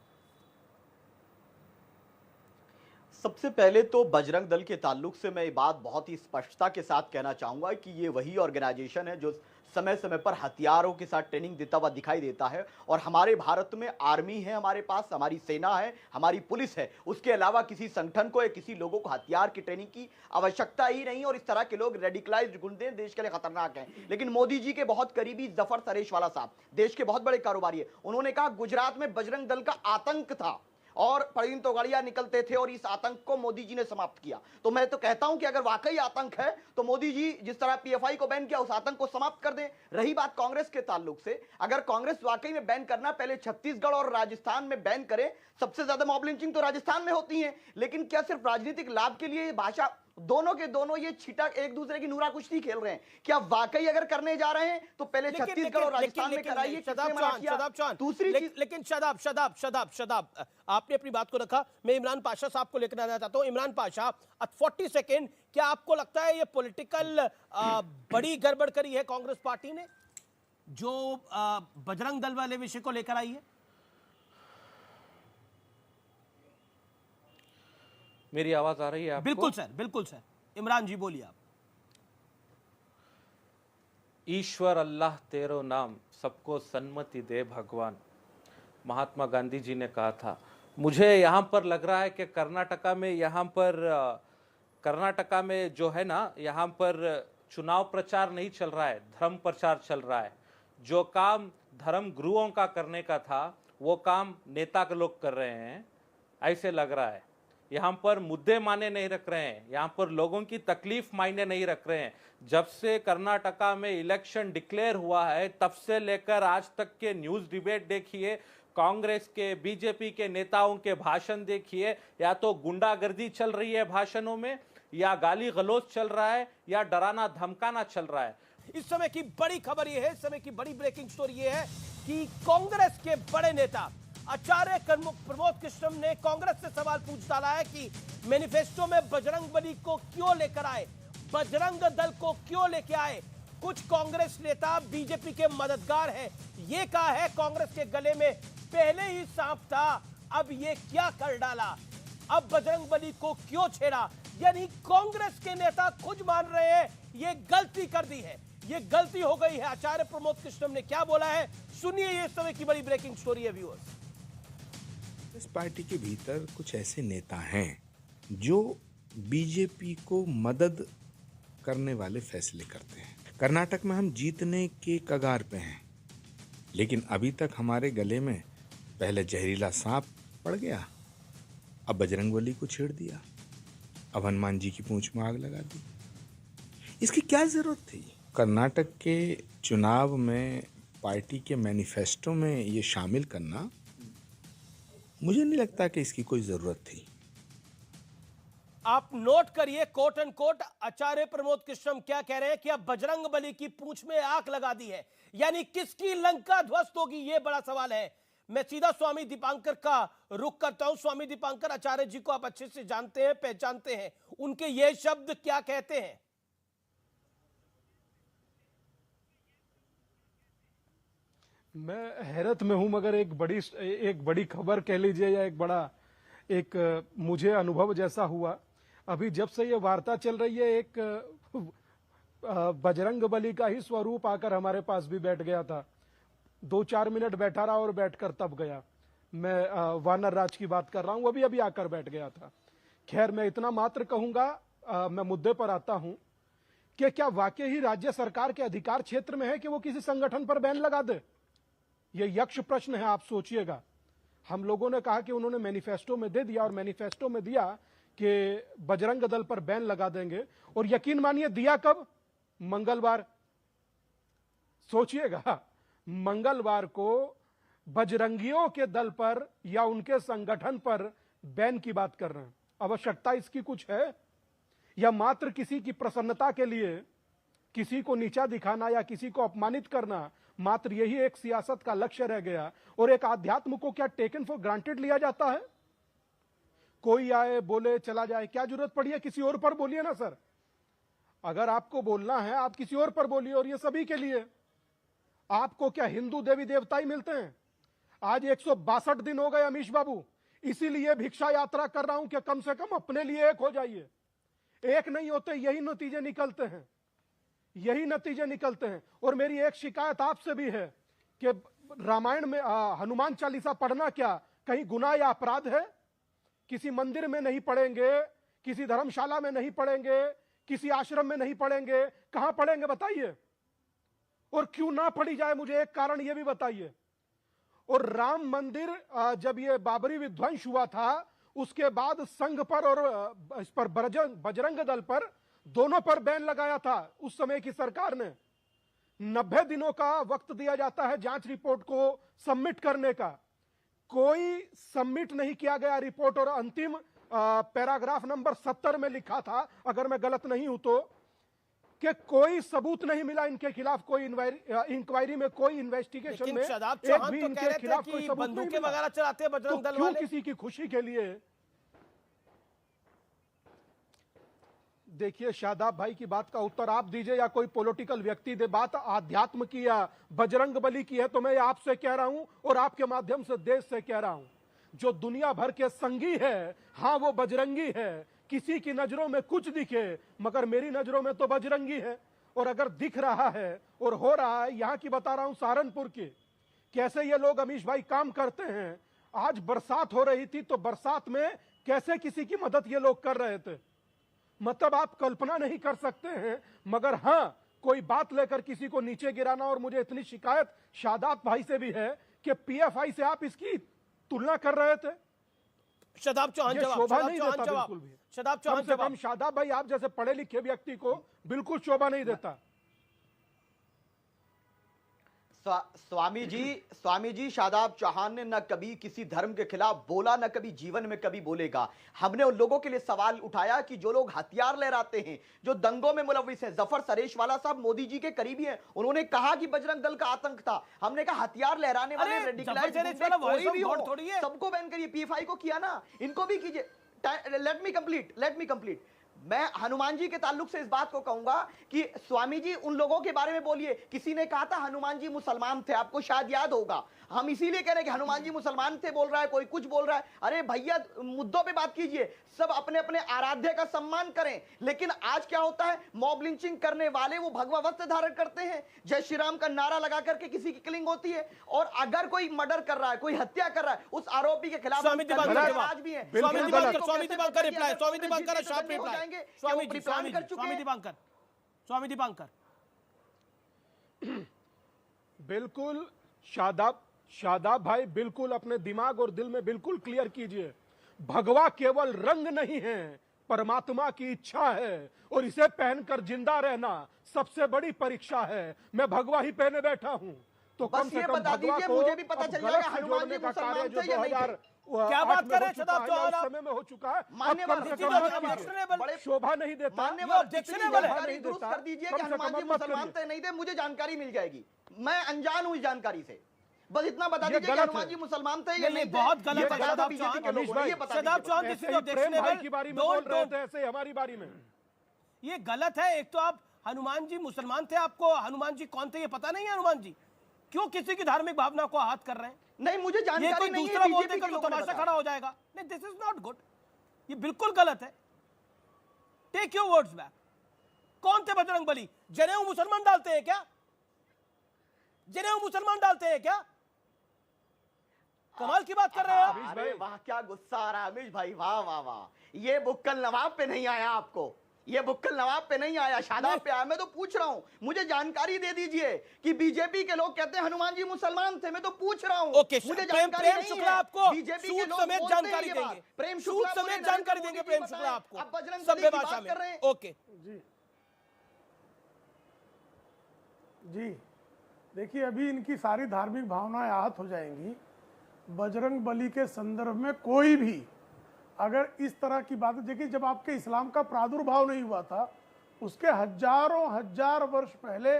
सबसे पहले तो बजरंग दल के ताल्लुक से मैं ये बात बहुत ही स्पष्टता के साथ कहना चाहूंगा कि ये वही ऑर्गेनाइजेशन है जो समय समय पर हथियारों के साथ ट्रेनिंग देता हुआ दिखाई देता है। और हमारे भारत में आर्मी है, हमारे पास हमारी सेना है, हमारी पुलिस है, उसके अलावा किसी संगठन को या किसी लोगों को हथियार की ट्रेनिंग की आवश्यकता ही नहीं। और इस तरह के लोग रेडिकलाइज्ड गुंडे देश के लिए खतरनाक हैं। लेकिन मोदी जी के बहुत करीबी जफर सरेशवाला साहब, देश के बहुत बड़े कारोबारी है, उन्होंने कहा गुजरात में बजरंग दल का आतंक था और प्रवीण तोगड़िया निकलते थे और इस आतंक को मोदी जी ने समाप्त किया। तो मैं तो कहता हूं कि अगर वाकई आतंक है तो मोदी जी जिस तरह पीएफआई को बैन किया उस आतंक को समाप्त कर दें। रही बात कांग्रेस के ताल्लुक से, अगर कांग्रेस वाकई में बैन करना, पहले छत्तीसगढ़ और राजस्थान में बैन करे। सबसे ज्यादा मॉब लिंचिंग तो राजस्थान में होती है, लेकिन क्या सिर्फ राजनीतिक लाभ के लिए ये भाषा, दोनों के दोनों ये छिटा एक दूसरे की नूरा कुश्ती खेल रहे हैं? क्या वाकई अगर करने जा रहे हैं तो पहले छत्तीसगढ़ और राजस्थान में कराइए। दूसरी चीज, लेकिन शादाब आपने अपनी बात को रखा, मैं इमरान पाशा साहब को लेकर आना चाहता हूं। इमरान पाशा, 40 सेकेंड, क्या आपको लगता है ये पॉलिटिकल बड़ी गड़बड़ करी है कांग्रेस पार्टी ने जो बजरंग दल वाले विषय को लेकर आई है? मेरी आवाज आ रही है आपको? बिल्कुल सर, बिल्कुल सर। इमरान जी बोलिए आप। ईश्वर अल्लाह तेरो नाम, सबको सन्मति दे भगवान, महात्मा गांधी जी ने कहा था। मुझे यहाँ पर लग रहा है कि कर्नाटका में जो है ना, यहाँ पर चुनाव प्रचार नहीं चल रहा है, धर्म प्रचार चल रहा है। जो काम धर्म गुरुओं का करने का था वो काम नेता के लोग कर रहे हैं, ऐसे लग रहा है। यहाँ पर मुद्दे मायने नहीं रख रहे हैं, यहाँ पर लोगों की तकलीफ मायने नहीं रख रहे हैं। जब से कर्नाटका में इलेक्शन डिक्लेयर हुआ है तब से लेकर आज तक के न्यूज़ डिबेट देखिए, कांग्रेस के बीजेपी के नेताओं के भाषण देखिए, या तो गुंडागर्दी चल रही है भाषणों में, या गाली गलौज चल रहा है, या डराना धमकाना चल रहा है। इस समय की बड़ी खबर यह है, इस समय की बड़ी ब्रेकिंग स्टोरी यह है कि कांग्रेस के बड़े नेता आचार्य प्रमोद कृष्णम ने कांग्रेस से सवाल पूछ डाला है कि मैनिफेस्टो में बजरंग बली को क्यों लेकर आए, बजरंग दल को क्यों लेकर आए। कुछ कांग्रेस नेता बीजेपी के मददगार हैं, ये कहा है कांग्रेस के गले में पहले ही सांप था, अब ये क्या कर डाला, अब बजरंग बली को क्यों छेड़ा। यानी कांग्रेस के नेता खुद मान रहे हैं ये गलती कर दी है, ये गलती हो गई है। आचार्य प्रमोद कृष्णम ने क्या बोला है, सुनिए, ये इस समय की बड़ी ब्रेकिंग स्टोरी है व्यूअर्स। इस पार्टी के भीतर कुछ ऐसे नेता हैं जो बीजेपी को मदद करने वाले फैसले करते हैं। कर्नाटक में हम जीतने के कगार पे हैं, लेकिन अभी तक हमारे गले में पहले जहरीला सांप पड़ गया, अब बजरंगबली को छेड़ दिया, अब हनुमान जी की पूंछ में आग लगा दी। इसकी क्या जरूरत थी? कर्नाटक के चुनाव में पार्टी के मैनिफेस्टो में ये शामिल करना, मुझे नहीं लगता कि इसकी कोई जरूरत थी। आप नोट करिए, coat and quote, Acharya Pramod Krishnam क्या कह रहे हैं कि अब बजरंग बली की पूंछ में आग लगा दी है। यानी किसकी लंका ध्वस्त होगी, यह बड़ा सवाल है। मैं सीधा स्वामी दीपांकर का रुख करता हूं। स्वामी दीपांकर, आचार्य जी को आप अच्छे से जानते हैं, पहचानते हैं, उनके ये शब्द क्या कहते हैं? मैं हैरत में हूं, मगर एक बड़ी खबर कह लीजिए या एक मुझे अनुभव जैसा हुआ। अभी जब से ये वार्ता चल रही है, एक बजरंग बली का ही स्वरूप आकर हमारे पास भी बैठ गया था। 2-4 मिनट बैठा रहा और बैठकर तब गया। मैं वानर राज की बात कर रहा हूं, वो भी अभी आकर बैठ गया था। खैर, मैं इतना मात्र कहूंगा, मैं मुद्दे पर आता हूं कि क्या वाकई ही राज्य सरकार के अधिकार क्षेत्र में है कि वो किसी संगठन पर बैन लगा दे? ये यक्ष प्रश्न है, आप सोचिएगा। हम लोगों ने कहा कि उन्होंने मैनिफेस्टो में दे दिया, और मैनिफेस्टो में दिया कि बजरंग दल पर बैन लगा देंगे, और यकीन मानिए दिया कब? मंगलवार। सोचिएगा, मंगलवार को बजरंगियों के दल पर या उनके संगठन पर बैन की बात कर रहे हैं। आवश्यकता इसकी कुछ है, या मात्र किसी की प्रसन्नता के लिए किसी को नीचा दिखाना या किसी को अपमानित करना, मात्र यही एक सियासत का लक्ष्य रह गया? और एक आध्यात्म को क्या टेकन फॉर ग्रांटेड लिया जाता है? कोई आए बोले चला जाए, क्या जरूरत पड़ी है? किसी और पर बोलिए ना सर। अगर आपको बोलना है, आप किसी और पर बोलिए, और ये सभी के लिए। आपको क्या हिंदू देवी देवता ही मिलते हैं? आज 162 दिन हो गए अमीश बाबू, इसीलिए भिक्षा यात्रा कर रहा हूं कि कम से कम अपने लिए एक हो जाइए। एक नहीं होते, यही नतीजे निकलते हैं, यही नतीजे निकलते हैं। और मेरी एक शिकायत आपसे भी है कि रामायण में हनुमान चालीसा पढ़ना क्या कहीं गुनाह या अपराध है? किसी मंदिर में नहीं पढ़ेंगे, किसी धर्मशाला में नहीं पढ़ेंगे, किसी आश्रम में नहीं पढ़ेंगे, कहां पढ़ेंगे बताइए? और क्यों ना पढ़ी जाए, मुझे एक कारण यह भी बताइए। और राम मंदिर जब ये बाबरी विध्वंस हुआ था, उसके बाद संघ पर और इस पर बजरंग दल पर, दोनों पर बैन लगाया था उस समय की सरकार ने। 90 दिनों का वक्त दिया जाता है जांच रिपोर्ट को सबमिट करने का। कोई सबमिट नहीं किया गया रिपोर्ट, और अंतिम पैराग्राफ नंबर 70 में लिखा था, अगर मैं गलत नहीं हूं तो, कि कोई सबूत नहीं मिला इनके खिलाफ, कोई इंक्वायरी में, कोई इन्वेस्टिगेशन में एक भी इनके खिलाफ कोई सबूत नहीं मिला। वगैरह चलाते हैं बजरंग दल क्यों वाले? किसी की खुशी के लिए? देखिए, शादाब भाई की बात का उत्तर आप दीजिए या कोई पॉलिटिकल व्यक्ति दे। बात आध्यात्म की या बजरंग बली की है तो मैं आपसे कह रहा हूं, और आपके माध्यम से देश से कह रहा हूं, जो दुनिया भर के संगी है, हां वो बजरंगी है। किसी की नजरों में कुछ दिखे, मगर मेरी नजरों में तो बजरंगी है। और अगर दिख रहा है और हो रहा है, यहां की बता रहा हूं सहारनपुर की, कैसे ये लोग अमीश भाई काम करते हैं। आज बरसात हो रही थी, तो बरसात में कैसे किसी की मदद ये लोग कर रहे थे, मतलब आप कल्पना नहीं कर सकते हैं। मगर हां, कोई बात लेकर किसी को नीचे गिराना, और मुझे इतनी शिकायत शादाब भाई से भी है कि पीएफआई से आप इसकी तुलना कर रहे थे। शादाब चौहान जवाब, शोभा नहीं देता बिल्कुल भी। शादाब चौहान जवाब, शादाब भाई आप जैसे पढ़े लिखे व्यक्ति को बिल्कुल शोभा नहीं देता। स्वामी जी शादाब चौहान ने न कभी किसी धर्म के खिलाफ बोला, न कभी जीवन में कभी बोलेगा। हमने उन लोगों के लिए सवाल उठाया कि जो लोग हथियार लहराते हैं, जो दंगों में मुलविस हैं। जफर सरेशवाला साहब मोदी जी के करीबी हैं, उन्होंने कहा कि बजरंग दल का आतंक था। हमने कहा हथियार लहराने वाले रेडिकलाइज्ड कोई भी हो, सबको बैन करिए। पीएफआई को किया ना, इनको भी कीजिए। Let me complete. मैं हनुमान जी के ताल्लुक से इस बात को कहूंगा कि स्वामी जी उन लोगों के बारे में बोलिए। किसी ने कहा था हनुमान जी मुसलमान थे, आपको शायद याद होगा। हम इसीलिए कह रहे हैं कि हनुमान जी मुसलमान थे बोल रहा है, कोई कुछ बोल रहा है। अरे भैया, मुद्दों पे बात कीजिए, सब अपने अपने आराध्य का सम्मान करें। लेकिन आज क्या होता है, मॉब लिंचिंग करने वाले वो भगवा वस्त्र धारण करते हैं, जय श्री राम का नारा लगा करके किसी की किलिंग होती है। और अगर कोई मर्डर कर रहा है, कोई हत्या कर रहा है, उस आरोपी के खिलाफ आज भी है। स्वामी दीपांकर बिल्कुल शादाब भाई, बिल्कुल अपने दिमाग और दिल में बिल्कुल क्लियर कीजिए। भगवा केवल रंग नहीं है, परमात्मा की इच्छा है, और इसे पहनकर जिंदा रहना सबसे बड़ी परीक्षा है। मैं भगवा ही पहने बैठा हूं, तो कम से कम भगवा को मुझे भी पता चल जाएगा हनुमान जी मुसलमान थे या नहीं थे। क्या बात कर रहे हैं शादाब चौहान? समय में हो चुका है, मान्यवर शोभा नहीं देता। जानकारी दुरुस्त कर दीजिए कि हनुमान जी मुसलमान थे नहीं थे, मुझे जानकारी मिल जाएगी। मैं अनजान हूं इस जानकारी से। बस इतना बता ये दीजिए कि गलत हनुमान है। जी मुसलमान थे या नहीं थे? बहुत गलत ये है बताया था शदाब बीजेपी के चौहान। लोगों ने, ये बता शदाब दीजिए। चौहान, ऐसे ही प्रेम भाई की बारी में बोल रहे थे, ऐसे ही हमारी बारी में। ये गलत है। एक तो आप हनुमान जी मुसलमान थे, आपको हनुमान जी कौन थे ये पता नहीं है। हनुमान जी क्यों किसी की धार्मिक भावना को आहत कर रहे हैं? नहीं, मुझे ये जानकारी कोई नहीं है, दूसरा बोल बीजेपी देकर के तो लोगों ने तमाशा बताया। खड़ा हो जाएगा। नहीं, दिस इज नॉट गुड। ये बिल्कुल गलत है। Take your words back. कौन थे बजरंग बली? जनेऊ मुसलमान डालते हैं क्या? जनेऊ मुसलमान डालते हैं क्या? कमाल की बात कर रहे हैं आप। अरे वाह, क्या गुस्सा आ रहा है अमीश भाई, वाह वाह वाह। ये बुक्कल नवाब पे नहीं आया आपको, ये बुक्कल नवाब पे नहीं आया, शादाब पे आया। मैं तो पूछ रहा हूँ, मुझे जानकारी दे दीजिए कि बीजेपी के लोग कहते हैं हनुमान जी मुसलमान थे। मैं तो पूछ रहा हूँ, ओके, मुझे प्रेम जानकारी नहीं शुक्ला है। आपको बीजेपी के सूद लोग समेत बोलते हैं जानकारी ये देंगे। बात। प्रेम सूद शुक्ला समेत बोले, जानकारी नरेंद्र देंगे मोदी प्रेम जी शुक्ला बताएं। आपको अब बजरंग सभ्य बली की भाषा बात में। कर रहे हैं। ओके जी देखिए, अभी इनकी सारी धार्मिक भावनाएं आहत हो जाएंगी। बजरंग बली के संदर्भ में कोई भी अगर इस तरह की बात, देखिए जब आपके इस्लाम का प्रादुर्भाव नहीं हुआ था, उसके हजारों हजार वर्ष पहले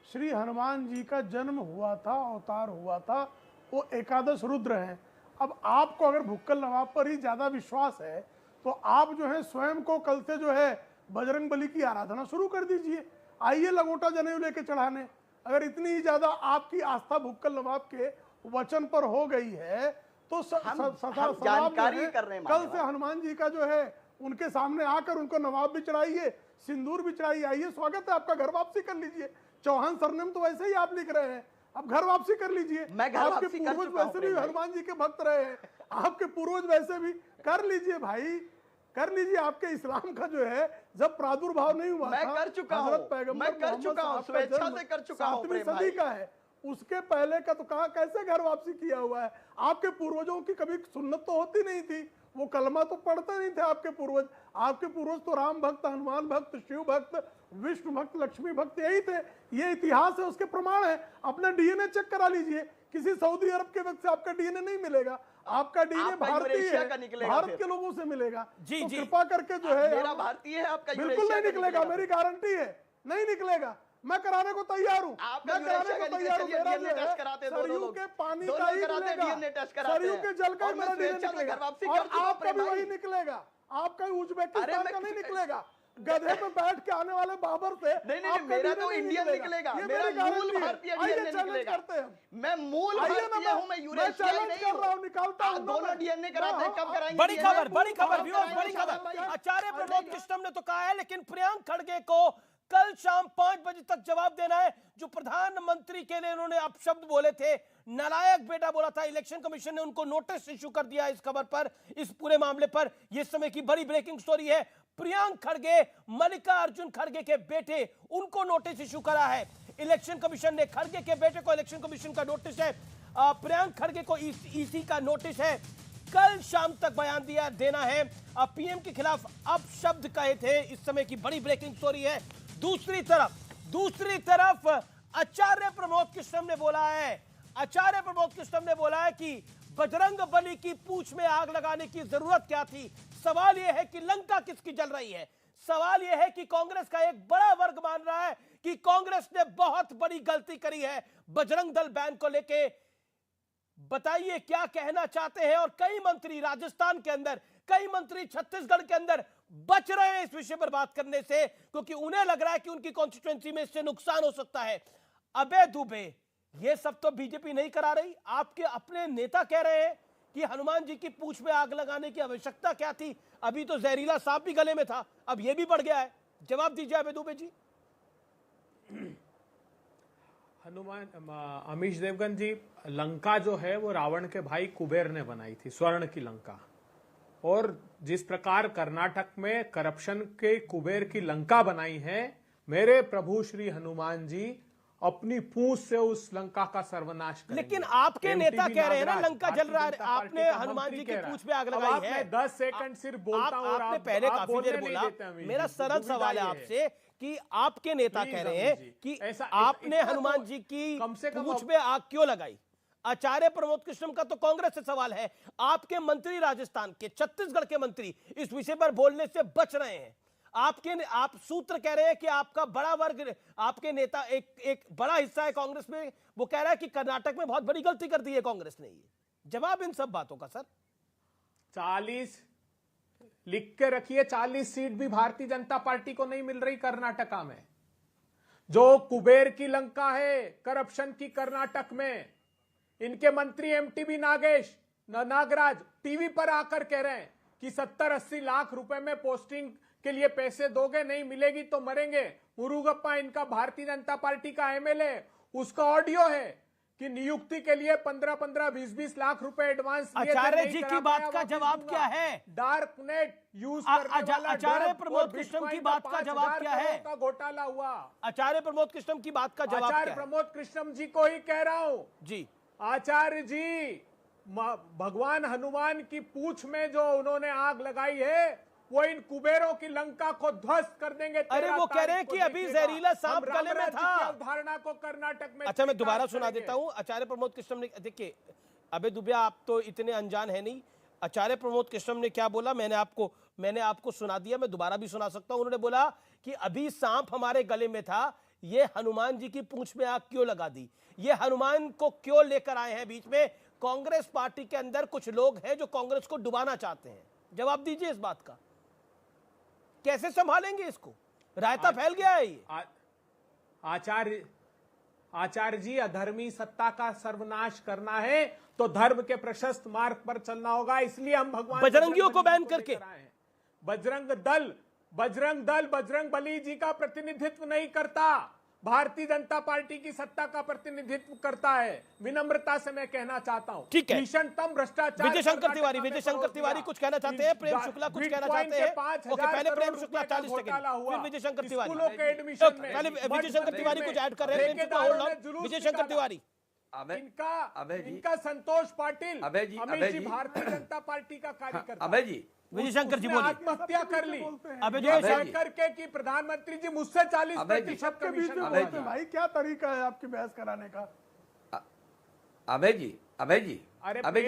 श्री हनुमान जी का जन्म हुआ था, अवतार हुआ था। वो एकादश रुद्र हैं। अब आपको अगर भुक्कल नवाब पर ही ज़्यादा विश्वास है तो आप जो है स्वयं को कल से जो है बजरंग बली की आराधना शुरू कर दीजिए। आइए लंगोटा जनेऊ लेके चढ़ाने। अगर इतनी ही ज़्यादा आपकी आस्था भुक्कल नवाब के वचन पर हो गई है तो जानकारी कर रहे हैं, कल से हनुमान जी का जो है उनके सामने आकर उनको नवाब भी चढ़ाइए, सिंदूर भी चढ़ाइए। आइए, स्वागत है आपका, घर वापसी कर लीजिए। चौहान सरनेम तो वैसे ही आप लिख रहे हैं, अब घर वापसी कर लीजिए। मैं घर आपके वापसी कर पूर्वज चुका हूं, वैसे भी प्रेम भाई। हनुमान जी के भक्त रहे हैं, आपके पूर्वज वैसे भी कर लीजिए भाई, कर लीजिए। आपके इस्लाम का जो है जब प्रादुर्भाव नहीं हुआ मैं था, कर चुका हूं, हजरत पैगंबर मैं कर मोहम्मद चुका हूं, साहब का स्वेच्छा जन्म से कर चुका हूं, 7वीं प्रेम सदी भाई। का है। उसके पहले का तो कहाँ कैसे घर वापसी किया हुआ है? आपके पूर्वजों की कभी सुन्नत तो होती नहीं थी, वो कलमा तो पढ़ते नहीं थे आपके पूर्वज। आपके पूर्वज तो राम भक्त, हनुमान भक्त, शिव भक्त, विष्णु भक्त, लक्ष्मी भक्त यही थे। ये इतिहास है, उसके प्रमाण है। अपना डीएनए चेक करा लीजिए, किसी सऊदी अरब के व्यक्ति से आपका डीएनए नहीं मिलेगा। आपका डीएनए आपका भारतीय यूरेशिया है, का निकलेगा भारत फिर। के लोगों से मिलेगा। जी, तो जी। कृपा करके जो है मेरा भारतीय है, आपका बिल्कुल यूरेशिया नहीं का निकलेगा, मेरी गारंटी है, नहीं निकलेगा। मैं कराने को तैयार हूँ, आपका मैं कराने यूरेशिया को का तैयार हूँ। निकलेगा, मेरा डीएनए जो है टेस्ट कराते हैं दोनों सरयू लोग। के पानी दोनों का ही कराते हैं, निकलेगा, डीएनए टेस्ट कराते सरयू हैं। के जल का और ही मैं मेरा डीएनए स्वेच्छा से निकलेगा, घर वापसी और कर चुका हूं, आपका भी प्रेम वही भाई। निकलेगा। आपका अरे उज्बेकिस्तान मैं का नहीं निकलेगा। गधे पे बैठ के आने वाले बाबर से नहीं, आपका मेरा DNA तो नहीं इंडियन निकलेगा, ये मेरा मेरी मूल गारंटी है। भारतीय आइए डीएनए चैलेंज निकलेगा। करते हैं। मैं मूल आइए ना, भारतीय हूं, मैं यूरेशियाई चैलेंज नहीं कर रहा हूं, हूं। निकालता हूं दोनों डीएनए कराते हैं, कब कराएंगे? बड़ी DNA? खबर, बड़ी खबर, कब व्यूअर्स, कराएंगे बड़ी खबर। शादाब भाई? आचार्य प्रमोद कृष्णम ने तो कहा है, लेकिन प्रियंक खड़गे को कल शाम 5 बजे तक जवाब देना है। जो प्रधानमंत्री के लिए उन्होंने अपशब्द बोले थे, नालायक बेटा बोला था, इलेक्शन कमीशन ने उनको नोटिस इशू कर दिया इस खबर पर, इस पूरे मामले पर। यह समय की बड़ी ब्रेकिंग स्टोरी है। प्रियंक खड़गे, मल्लिकार्जुन खड़गे के बेटे, उनको नोटिस इशू करा है इलेक्शन कमीशन ने। खड़गे के बेटे को इलेक्शन कमीशन का नोटिस है, प्रियंक खड़गे को ईसी का नोटिस है। कल शाम तक बयान देना है। पीएम के खिलाफ अपशब्द कहे थे, इस समय की बड़ी ब्रेकिंग स्टोरी है। दूसरी तरफ आचार्य प्रमोद कृष्णम ने बोला है, आचार्य प्रमोद कृष्णम ने बोला है कि बजरंग बली की पूंछ में आग लगाने की जरूरत क्या थी। सवाल यह है कि लंका किसकी जल रही है। सवाल यह है कि कांग्रेस का एक बड़ा वर्ग मान रहा है कि कांग्रेस ने बहुत बड़ी गलती करी है बजरंग दल बैन को लेके। बताइए क्या कहना चाहते हैं। और कई मंत्री राजस्थान के अंदर, कई मंत्री छत्तीसगढ़ के अंदर बच रहे हैं इस विषय पर बात करने से, क्योंकि उन्हें लग रहा है कि उनकी कॉन्स्टिट्यूएंसी में इससे नुकसान हो सकता है। अबे दुबे, ये सब तो बीजेपी नहीं करा रही। आपके अपने नेता कह रहे हैं कि हनुमान जी की पूंछ में आग लगाने की आवश्यकता क्या थी। अभी तो जहरीला सांप भी गले में था, अब यह भी बढ़ गया है। जवाब दीजिए अबे दुबे जी। अमीश देवगन जी, लंका जो है वो रावण के भाई कुबेर ने बनाई थी, स्वर्ण की लंका। और जिस प्रकार कर्नाटक में करप्शन के कुबेर की लंका बनाई है, मेरे प्रभु श्री हनुमान जी अपनी पूंछ से उस लंका का सर्वनाश करेंगे। लेकिन आपके नेता कह रहे हैं ना लंका जल रहा है, आपने हनुमान जी की पूंछ पे आग लगाई है। 10 सेकंड सिर्फ बोलता हूं और आपने पहले काफी देर बोला। मेरा सरल सवाल है आपसे कि आपके नेता कह रहे हैं कि आपने हनुमान जी की पूंछ पे आग क्यों लगाई। आचार्य प्रमोद कृष्णम का तो कांग्रेस से सवाल है। आपके मंत्री राजस्थान के, छत्तीसगढ़ के मंत्री इस विषय पर बोलने से बच रहे हैं। आप सूत्र कह रहे हैं कि आपका बड़ा वर्ग, आपके नेता, एक बड़ा हिस्सा है कांग्रेस में, वो कह रहा है कि कर्नाटक में बहुत बड़ी गलती कर दी है कांग्रेस ने। ये जवाब इन सब बातों का सर। 40 लिख के रखिए, 40 सीट भी भारतीय जनता पार्टी को नहीं मिल रही कर्नाटका में। जो कुबेर की लंका है करप्शन की कर्नाटक में, इनके मंत्री एमटीबी नागराज टीवी पर आकर कह रहे हैं कि 70-80 लाख रुपए में पोस्टिंग के लिए पैसे दोगे, नहीं मिलेगी तो मरेंगे। मुरुगप्पा इनका भारतीय जनता पार्टी का एमएलए, उसका ऑडियो है कि नियुक्ति के लिए 15-15, 20-20 लाख रुपए एडवांस लिए थे, आचार्य नहीं जी करा की बात पाया, का वापस जवाब दूंगा। क्या है? डार्क नेट यूज करने वाला आचार्य ड्रग प्रमोद और कृष्णम की बिटकॉइन बात का 5,000 जवाब क्या है? करोड़ का घोटाला हुआ। आचार्य प्रमोद कृष्णम की बात का जवाब क्या आचार्य है? प्रमोद कृष्णम जी को ही कह रहा हूं जी। आचार्य जी, भगवान हनुमान की पूंछ में जो उन्होंने आग लगाई है, वो इन कुबेरों की लंका को ध्वस्त कर देंगे। अरे वो कह रहे हैं कि अभी जहरीला सांप गले में था। अवधारणा को कर्नाटक में, अच्छा मैं दोबारा सुना देता हूं। आचार्य प्रमोद कृष्णम ने, देखिए अबे दुबिया आप तो इतने अनजान है नहीं। आचार्य प्रमोद कृष्णम ने क्या बोला मैंने आपको सुना दिया, मैं दोबारा भी सुना सकता हूं। उन्होंने बोला कि अभी सांप हमारे गले में था, ये हनुमान जी की पूंछ में आग क्यों लगा दी, ये हनुमान को क्यों लेकर आए हैं बीच में। कांग्रेस पार्टी के अंदर कुछ लोग हैं जो कांग्रेस को डुबाना चाहते हैं। जवाब दीजिए इस बात का, कैसे संभालेंगे इसको? रायता फैल गया है ये। आचार्य जी, अधर्मी सत्ता का सर्वनाश करना है तो धर्म के प्रशस्त मार्ग पर चलना होगा। इसलिए हम भगवान बजरंगियों को बैन करके, बजरंग दल बजरंग बली जी का प्रतिनिधित्व नहीं करता, भारतीय जनता पार्टी की सत्ता का प्रतिनिधित्व करता है। विनम्रता से मैं कहना चाहता हूं, ठीक है। भीषणतम भ्रष्टाचार। विजय शंकर तिवारी कुछ कहना चाहते हैं, प्रेम शुक्ला कुछ कहना चाहते हैं। ओके, पहले प्रेम शुक्ला 40 सेकंड, फिर विजय शंकर तिवारी। पहले विजय शंकर तिवारी कुछ ऐड कर रहे हैं। विजय शंकर तिवारी, इनका संतोष पाटिल, अमित जी भारतीय जनता पार्टी का कार्यकर्ता। विजय शंकर जी बोलिए। आत्महत्या कर ली अभय करके कि प्रधानमंत्री जी मुझसे 40% कमीशन। भाई क्या तरीका है आपकी बहस कराने का? अभय जी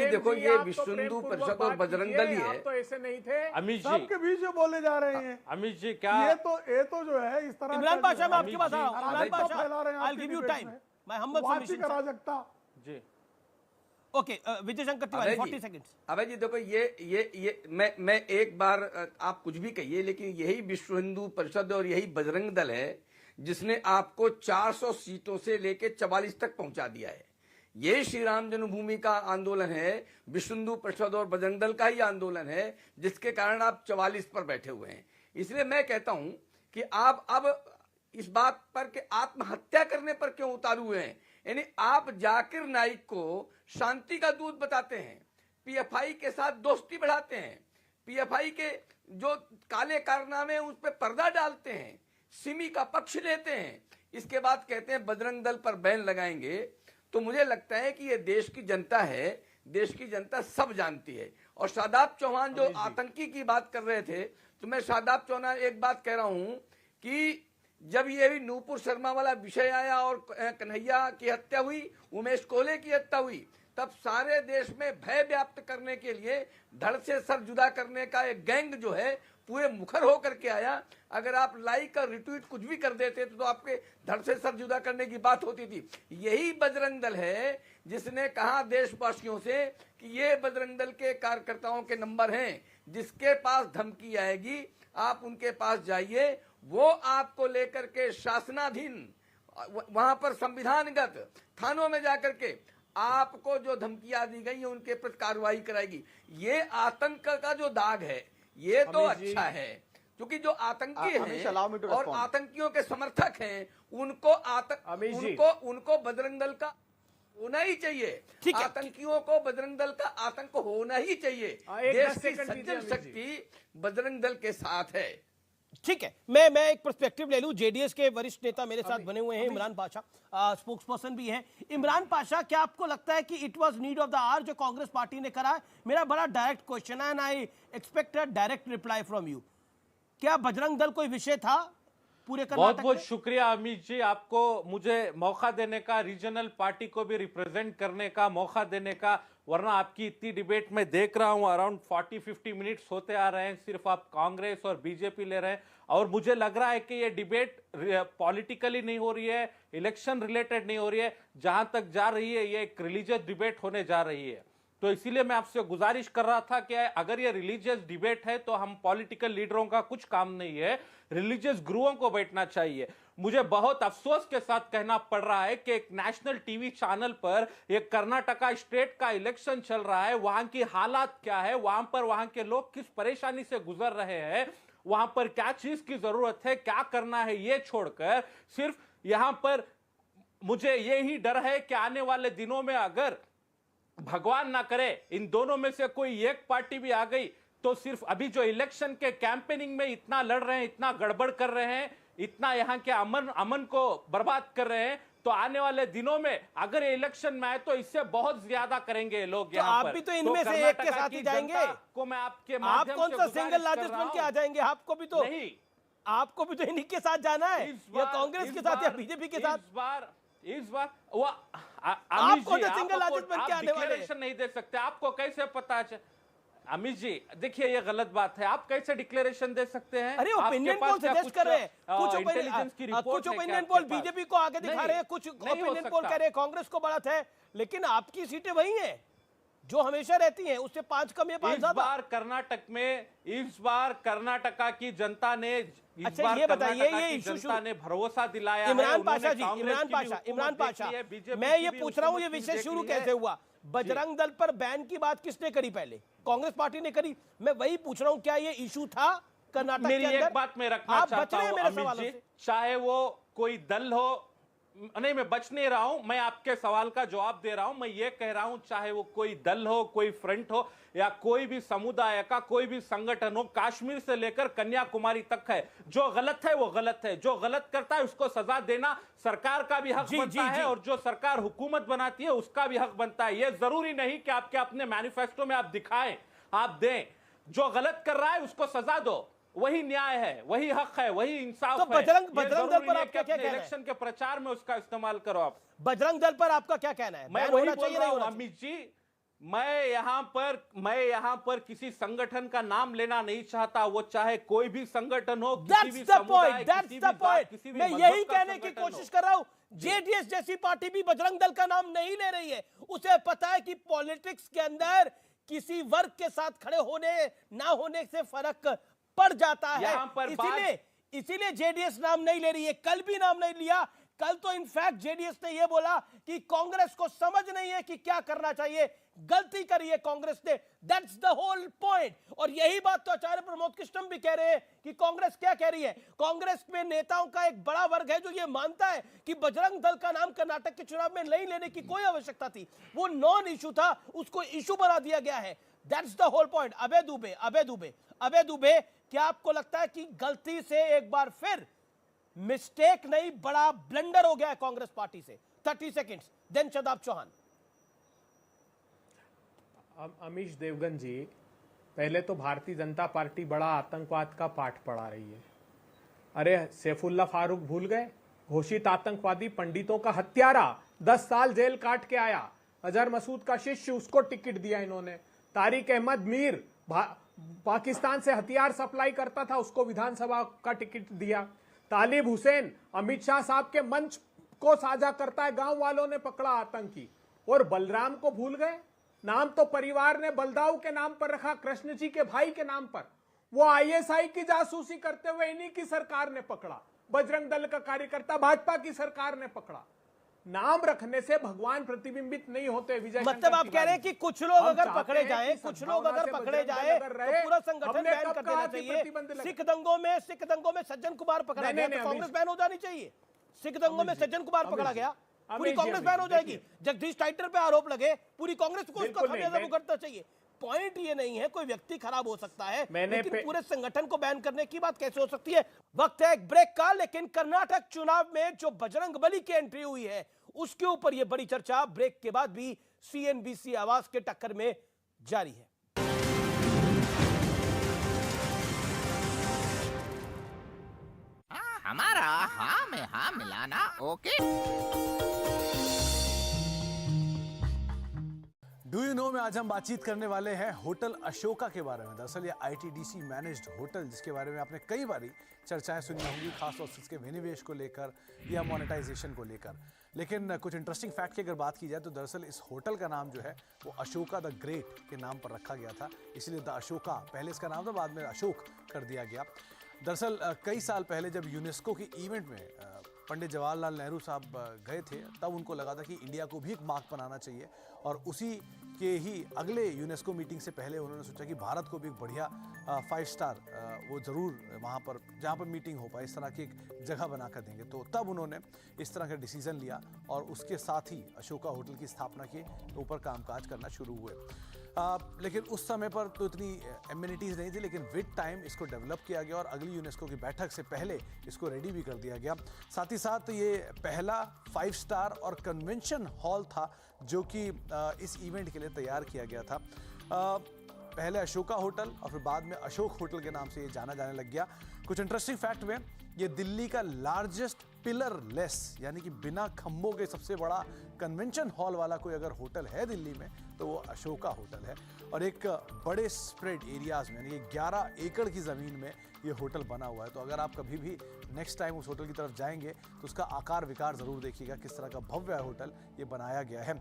देखो, ये विश्व हिंदू परिषद और बजरंग दल ही है। तो ऐसे नहीं थे अमित जी, सबके बीच में बोले जा रहे हैं। अमित जी क्या ये तो जो है इस तरह इमरान पाशा, मैं आपके पास आ रहा हूं। इमरान फैला पाशा, रहे हैं I will give you time. मैं हम अराजकता जी। Okay, Vijay Shankar Tiwari 40 seconds. अभय जी देखो, ये मैं एक बार, आप कुछ भी कहिए, लेकिन यही विश्व हिंदू परिषद और यही बजरंग दल है जिसने आपको 400 सीटों से लेके 44 तक पहुंचा दिया है। ये श्री राम जन्मभूमि का आंदोलन है, विश्व हिंदू परिषद और बजरंग दल का ही आंदोलन है, जिसके कारण आप 44 पर बैठे हुए हैं। इसलिए मैं कहता हूं कि आप अब इस बात पर कि आत्महत्या करने पर क्यों उतारू हुए हैं। यानी आप जाकिर नाइक को शांति का दूत बताते हैं, पीएफआई के साथ दोस्ती बढ़ाते हैं, पीएफआई के जो काले कारनामे हैं उस पर पर्दा डालते हैं, सिमी का पक्ष लेते हैं, इसके बाद कहते हैं बजरंग दल पर बैन लगाएंगे। तो मुझे लगता है कि ये देश की जनता है, देश की जनता सब जानती है। और शादाब चौहान जो आतंकी की बात कर रहे थे, तो मैं शादाब चौहान एक बात कह रहा हूं कि जब ये भी नूपुर शर्मा वाला विषय आया और कन्हैया की हत्या हुई, उमेश कोले की हत्या हुई, तब सारे देश में भय व्याप्त करने के लिए धड़ से सर जुदा करने का एक गैंग जो है पूरे मुखर होकर के आया। अगर आप लाइक और रिट्वीट कुछ भी कर देते तो आपके धड़ से सर जुदा करने की बात होती थी। यही बजरंग दल है जिसने कहा देशवासियों से कि ये बजरंग दल के कार्यकर्ताओं के नंबर हैं, जिसके पास धमकी आएगी आप उनके पास जाइए, वो आपको लेकर के शासनाधीन, वहां पर संविधानगत थानों में जाकर के आपको जो धमकियां दी गई है उनके प्रति कार्रवाई कराएगी। ये आतंक का जो दाग है ये तो अच्छा है, क्योंकि जो आतंकी हैं और आतंकियों के समर्थक हैं उनको बजरंग दल का होना ही चाहिए। आतंकियों को बजरंग दल का आतंक होना ही चाहिए। देश की सज्जन शक्ति बजरंग दल के साथ है। ठीक है, मैं एक पर्सपेक्टिव ले लूं। जेडीएस के वरिष्ठ नेता मेरे साथ बने हुए हैं, इमरान पाशा स्पोक्स पर्सन भी हैं। इमरान पाशा, क्या आपको लगता है कि it was need of the hour जो कांग्रेस पार्टी ने करा है? मेरा बड़ा डायरेक्ट क्वेश्चन है and I expect a direct reply from you. क्या बजरंग दल कोई विषय था पूरे बहुत कर्नाटक बहुत में? शुक्रिया अमित जी, आपको मुझे मौका देने का, रीजनल पार्टी को भी रिप्रेजेंट करने का मौका देने का। वरना आपकी इतनी डिबेट में देख रहा हूं अराउंड 40-50 मिनट्स होते आ रहे हैं, सिर्फ आप कांग्रेस और बीजेपी ले रहे हैं। और मुझे लग रहा है कि ये डिबेट पॉलिटिकली नहीं हो रही है, इलेक्शन रिलेटेड नहीं हो रही है, जहां तक जा रही है ये एक रिलीजियस डिबेट होने जा रही है। तो इसीलिए मैं आपसे गुजारिश कर रहा था कि अगर ये रिलीजियस डिबेट है तो हम पॉलिटिकल लीडरों का कुछ काम नहीं है, रिलीजियस गुरुओं को बैठना चाहिए। मुझे बहुत अफसोस के साथ कहना पड़ रहा है कि एक नेशनल टीवी चैनल पर एक कर्नाटका स्टेट का इलेक्शन चल रहा है, वहां की हालात क्या है, वहां के लोग किस परेशानी से गुजर रहे हैं, वहां पर क्या चीज की जरूरत है, क्या करना है, ये छोड़कर सिर्फ यहां पर मुझे यही डर है कि आने वाले दिनों में अगर भगवान ना करे इन दोनों में से कोई एक पार्टी भी आ गई तो सिर्फ अभी जो इलेक्शन के कैंपेनिंग में इतना लड़ रहे हैं, इतना गड़बड़ कर रहे हैं, इतना यहाँ के अमन को बर्बाद कर रहे हैं, तो आने वाले दिनों में अगर ये इलेक्शन में आए तो इससे बहुत ज्यादा करेंगे लोग यहाँ आप पर। भी तो इनमें से एक के साथ ही जाएंगे। को मैं आपके आप माध्यम कौन से सा गुजारिश सिंगल कर लार्जेस्ट रहा बन के हूं। आ जाएंगे? आपको भी तो नहीं, आपको भी तो इन्हीं के साथ जाना है, या कांग्रेस के साथ या बीजेपी के साथ। इस बार वो आप कौन सा सिंगल लार्जेस्ट बन के आने वाले हैं? डिक्लेरेशन नहीं दे सकते, आपको कैसे पता है? अमित जी देखिए ये गलत बात है, आप कैसे डिक्लेरेशन दे सकते हैं? अरे ओपिनियन पोल सजेस्ट कर रहे हैं, कुछ ओपिनियन पोल बीजेपी को आगे दिखा रहे हैं, कुछ ओपिनियन पोल कह रहे हैं कांग्रेस को बढ़त है, लेकिन आपकी सीटें वही हैं जो हमेशा रहती हैं, उससे 5 कम या 5 इस ज्यादा। बार कर्नाटक में, इस बार कर्नाटका की जनता ने, अच्छा ये बताइए, ये इशू जनता ने भरोसा दिलाया है। इमरान पाशा उन्होंने जी, कांग्रेस इमरान की भी पाशा, हुकूमत इमरान देख पाशा, ली है, बीजेपी मैं की ये भी पूछ रहा हूँ ये हुकूमत विषय देख शुरू ली है। कैसे हुआ? बजरंग दल पर बैन की बात किसने करी पहले? कांग्रेस पार्टी ने करी। मैं वही पूछ रहा हूँ, क्या ये इशू था कर्नाटक के मेरी अंदर? एक बात मैं रखना आप बच चाहता रहे हैं हूं मेरे अमित सवालों जी, से। चाहे वो कोई दल हो, नहीं मैं बच नहीं रहा हूं, मैं आपके सवाल का जवाब दे रहा हूं। मैं ये कह रहा हूं चाहे वो कोई दल हो, कोई फ्रंट हो, या कोई भी समुदाय का कोई भी संगठन हो, कश्मीर से लेकर कन्याकुमारी तक है, जो गलत है वो गलत है, जो गलत करता है उसको सजा देना सरकार का भी हक बनता है, और जो सरकार हुकूमत बनाती है उसका भी हक बनता है। ये जरूरी नहीं कि आपके अपने मैनिफेस्टो में आप दिखाएं, आप दें। जो गलत कर रहा है उसको सजा दो, वही न्याय है, वही हक है, वही इंसाफ तो है। बजरंग ये दल जरूरी पर नहीं आपका कि क्या अपने कहना है? इलेक्शन के प्रचार में उसका इस्तेमाल करो आप। बजरंग दल पर आपका क्या कहना है? मैं बैन वही होना बोल चाहिए, रहा नहीं हूं होना चाहिए? अमित जी, मैं यहाँ पर किसी संगठन का नाम लेना नहीं चाहता, वो चाहे कोई भी संगठन हो, किसी भी समुदाय, किसी भी जात, किसी भी मैं मजहब यही का कहने की संगठन हो। कोशिश कर रहा हूं, जेडीएस जैसी पार्टी भी बजरंग दल का नाम नहीं ले रही है। उसे पता है कि पॉलिटिक्स के अंदर किसी वर्ग के साथ खड़े होने ना होने से फर्क पड़ जाता है, यहाँ पर इसीलिए जेडीएस नाम नहीं ले रही है। कल भी नाम नहीं लिया। कल तो इनफैक्ट जेडीएस ने यह बोला कि कांग्रेस को समझ नहीं है कि क्या करना चाहिए, गलती करी है कांग्रेस ने। That's the whole point. और यही बात तो आचार्य प्रमोद कृष्णम भी कह रहे हैं कि कांग्रेस क्या कह रही है। कांग्रेस में नेताओं का एक बड़ा वर्ग है जो ये मानता है कि बजरंग दल का नाम कर्नाटक के चुनाव में नहीं लेने की कोई आवश्यकता थी, वो नॉन इशू था, उसको इशू बना दिया गया है। That's the whole point. Abhay Dubey, क्या आपको लगता है कि गलती से एक बार फिर मिस्टेक नहीं, बड़ा ब्लंडर हो गया है कांग्रेस पार्टी से? 30 सेकंड्स, देन शदाब चौहान। अमीश देवगन जी, पहले तो भारतीय जनता पार्टी बड़ा आतंकवाद का पाठ पढ़ा रही है। अरे सैफुल्ला फारूक भूल गए? घोषित आतंकवादी, पंडितों का हत्यारा, 10 साल जेल काट के आया। अजहर मसूद का शिष्य, उसको टिकट दिया इन्होंने। तारिक अहमद मीर पाकिस्तान से हथियार सप्लाई करता था, उसको विधानसभा का टिकट दिया। तालिब हुसैन अमित शाह साहब के मंच को साझा करता है, गांव वालों ने पकड़ा आतंकी। और बलराम को भूल गए? नाम तो परिवार ने बलदाऊ के नाम पर रखा, कृष्ण जी के भाई के नाम पर। वो आईएसआई की जासूसी करते हुए इन्हीं की सरकार ने पकड़ा। बजरंग दल का कार्यकर्ता भाजपा की सरकार ने पकड़ा। नाम रखने से भगवान प्रतिबिंबित नहीं होते। विजय मतलब आप कह रहे हैं कि कुछ लोग अगर पकड़े जाएं, कुछ लोग अगर पकड़े जाएं तो पूरा संगठन बैन कर देना चाहिए। सिख दंगों में सज्जन कुमार पकड़ा गया तो कांग्रेस बैन हो जानी चाहिए। सिख दंगों में सज्जन कुमार पकड़ा गया, पूरी कांग्रेस बैन हो जाएगी। जगदीश टाइटर पे आरोप लगे, पूरी कांग्रेस को उसका खामियाजा भुगतना चाहिए। पॉइंट ये नहीं है कोई व्यक्ति खराब हो सकता है, लेकिन पूरे संगठन को बैन करने की बात कैसे हो सकती है? वक्त है एक ब्रेक का, लेकिन कर्नाटक चुनाव में जो बजरंग बली की एंट्री हुई है उसके ऊपर यह बड़ी चर्चा ब्रेक के बाद भी सीएनबीसी आवाज के टक्कर में जारी है। हमारा हाँ में हाँ मिलाना। ओके। डू यू नो में आज हम बातचीत करने वाले हैं होटल अशोका के बारे में। दरअसल ये आईटीडीसी मैनेज्ड होटल, जिसके बारे में आपने कई बारी चर्चाएं सुनी होंगी, खासतौर से इसके विनिवेश को लेकर या मोनेटाइजेशन को लेकर। लेकिन कुछ इंटरेस्टिंग फैक्ट की अगर बात की जाए तो दरअसल इस होटल का नाम जो है वो अशोका द ग्रेट के नाम पर रखा गया था, इसलिए द अशोका पहले इसका नाम था, बाद में अशोक कर दिया गया। दरअसल कई साल पहले जब यूनेस्को के इवेंट में पंडित जवाहरलाल नेहरू साहब गए थे, तब उनको लगा था कि इंडिया को भी एक मार्क बनाना चाहिए, और उसी के ही अगले यूनेस्को मीटिंग से पहले उन्होंने सोचा कि भारत को भी एक बढ़िया 5 स्टार वो ज़रूर वहाँ पर जहाँ पर मीटिंग हो पाए इस तरह की एक जगह बना कर देंगे। तो तब उन्होंने इस तरह का डिसीज़न लिया और उसके साथ ही अशोका होटल की स्थापना के ऊपर कामकाज करना शुरू हुए। लेकिन उस समय पर तो इतनी एमिनिटीज़ नहीं थी, लेकिन विद टाइम इसको डेवलप किया गया और अगली यूनेस्को की बैठक से पहले इसको रेडी भी कर दिया गया। साथ ही साथ ये पहला 5 स्टार और कन्वेंशन हॉल था जो कि इस इवेंट के लिए तैयार किया गया था। पहले अशोका होटल और फिर बाद में अशोक होटल के नाम से ये जाना जाने लग गया। कुछ इंटरेस्टिंग फैक्ट में, ये दिल्ली का लार्जेस्ट पिलर लेस यानी कि बिना खंभों के सबसे बड़ा कन्वेंशन हॉल वाला कोई अगर होटल है दिल्ली में तो वो अशोका होटल है। और एक बड़े स्प्रेड एरियाज में यानी कि 11 एकड़ की ज़मीन में ये होटल बना हुआ है। तो अगर आप कभी भी नेक्स्ट टाइम उस होटल की तरफ जाएंगे तो उसका आकार विकार ज़रूर देखिएगा, किस तरह का भव्य होटल ये बनाया गया है।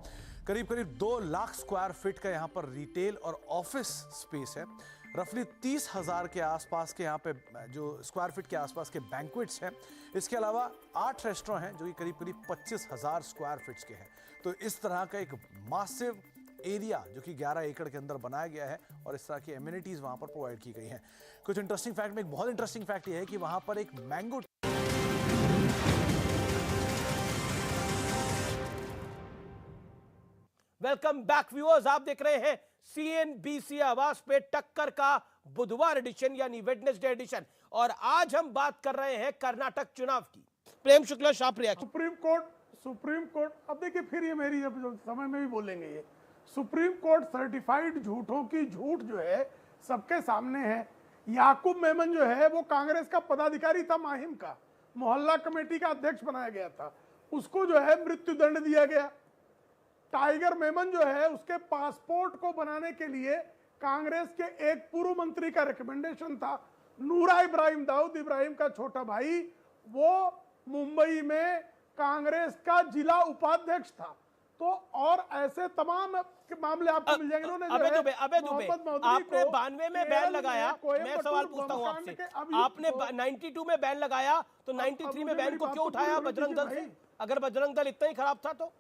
करीब करीब 2 लाख स्क्वायर फीट का यहाँ पर रिटेल और ऑफिस स्पेस है। रफली 30,000 के आसपास के यहाँ पे जो स्क्वायर फीट के आसपास के बैंक्वेट्स हैं। इसके अलावा 8 रेस्टोरेंट हैं जो कि करीब करीब 25,000 स्क्वायर फीट्स के हैं। तो इस तरह का एक मासिव एरिया जो कि 11 एकड़ के अंदर बनाया गया है और इस तरह की एमिनिटीज़ वहाँ पर प्रोवाइड की गई हैं। कुछ इंटरेस्टिंग फैक्ट में एक बहुत इंटरेस्टिंग फैक्ट ये है कि वहाँ पर एक मैंगो वेलकम बैक व्यूअर्स, आप देख रहे हैं CNBC आवाज पे टक्कर का बुधवार एडिशन यानी वेडनेसडे एडिशन, और आज हम बात कर रहे हैं कर्नाटक चुनाव की। Prem Shukla, sharp reaction. Supreme Court अब देखिए, फिर ये मेरी जब समय में भी बोलेंगे, ये सुप्रीम कोर्ट सर्टिफाइड झूठों की झूठ जो है सबके सामने है। याकूब मेमन जो है वो कांग्रेस का पदाधिकारी था, माहिम का मोहल्ला कमेटी का अध्यक्ष बनाया गया था, उसको जो है मृत्युदंड दिया गया। टाइगर मेमन जो है उसके पासपोर्ट को बनाने के लिए कांग्रेस के एक पूर्व मंत्री का रिकमेंडेशन था। नूरा इब्राहिम, दाऊद इब्राहिम का छोटा भाई, वो मुंबई में कांग्रेस का जिला उपाध्यक्ष था। तो और ऐसे तमाम मामले आपको मिल जाएंगे। अबे दुबे, आपने 92 में बैन लगाया, मैं सवाल पूछता हूं आपसे, आपने 92 में बैन लगाया तो 93 में बैन को क्यों उठाया बजरंग दल से? अगर बजरंग दल इतना ही खराब था तो?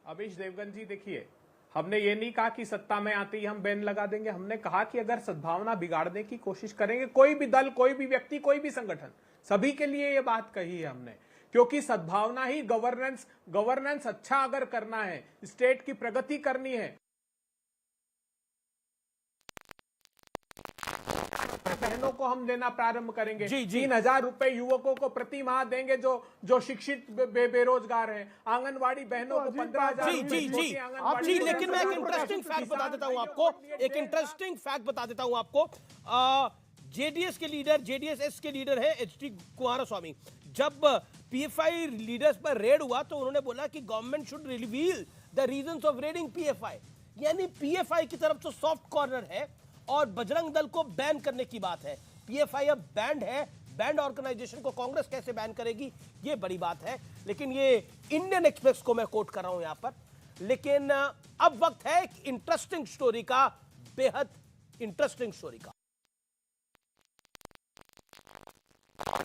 अभिष देवगन जी, देखिए, हमने ये नहीं कहा कि सत्ता में आते ही हम बैन लगा देंगे। हमने कहा कि अगर सद्भावना बिगाड़ने की कोशिश करेंगे कोई भी दल, कोई भी व्यक्ति, कोई भी संगठन, सभी के लिए ये बात कही है हमने, क्योंकि सद्भावना ही गवर्नेंस अच्छा अगर करना है, स्टेट की प्रगति करनी है, बहनों को हम देना प्रारंभ करेंगे। 3,000 रुपए युवकों को प्रति माह देंगे जो शिक्षित बेरोजगार हैं। आंगनवाड़ी बहनों को 15,000। जी, लेकिन मैं एक इंटरेस्टिंग फैक्ट बता देता हूं आपको, एक इंटरेस्टिंग फैक्ट बता देता हूं आपको। जेडीएस के लीडर, जेडीएस के लीडर है एचडी कुमारस्वामी। जब पीएफआई लीडर्स पर रेड हुआ तो उन्होंने बोला कि government should reveal the reasons of raiding PFI. यानी पीएफआई की तरफ तो सॉफ्ट कॉर्नर है और बजरंग दल को बैन करने की बात है। पीएफआई अब बैंड है, बैंड ऑर्गेनाइजेशन को कांग्रेस कैसे बैन करेगी, ये बड़ी बात है। लेकिन ये इंडियन एक्सप्रेस को मैं कोट कर रहा हूं यहां पर। लेकिन अब वक्त है एक इंटरेस्टिंग स्टोरी का, बेहद इंटरेस्टिंग स्टोरी का।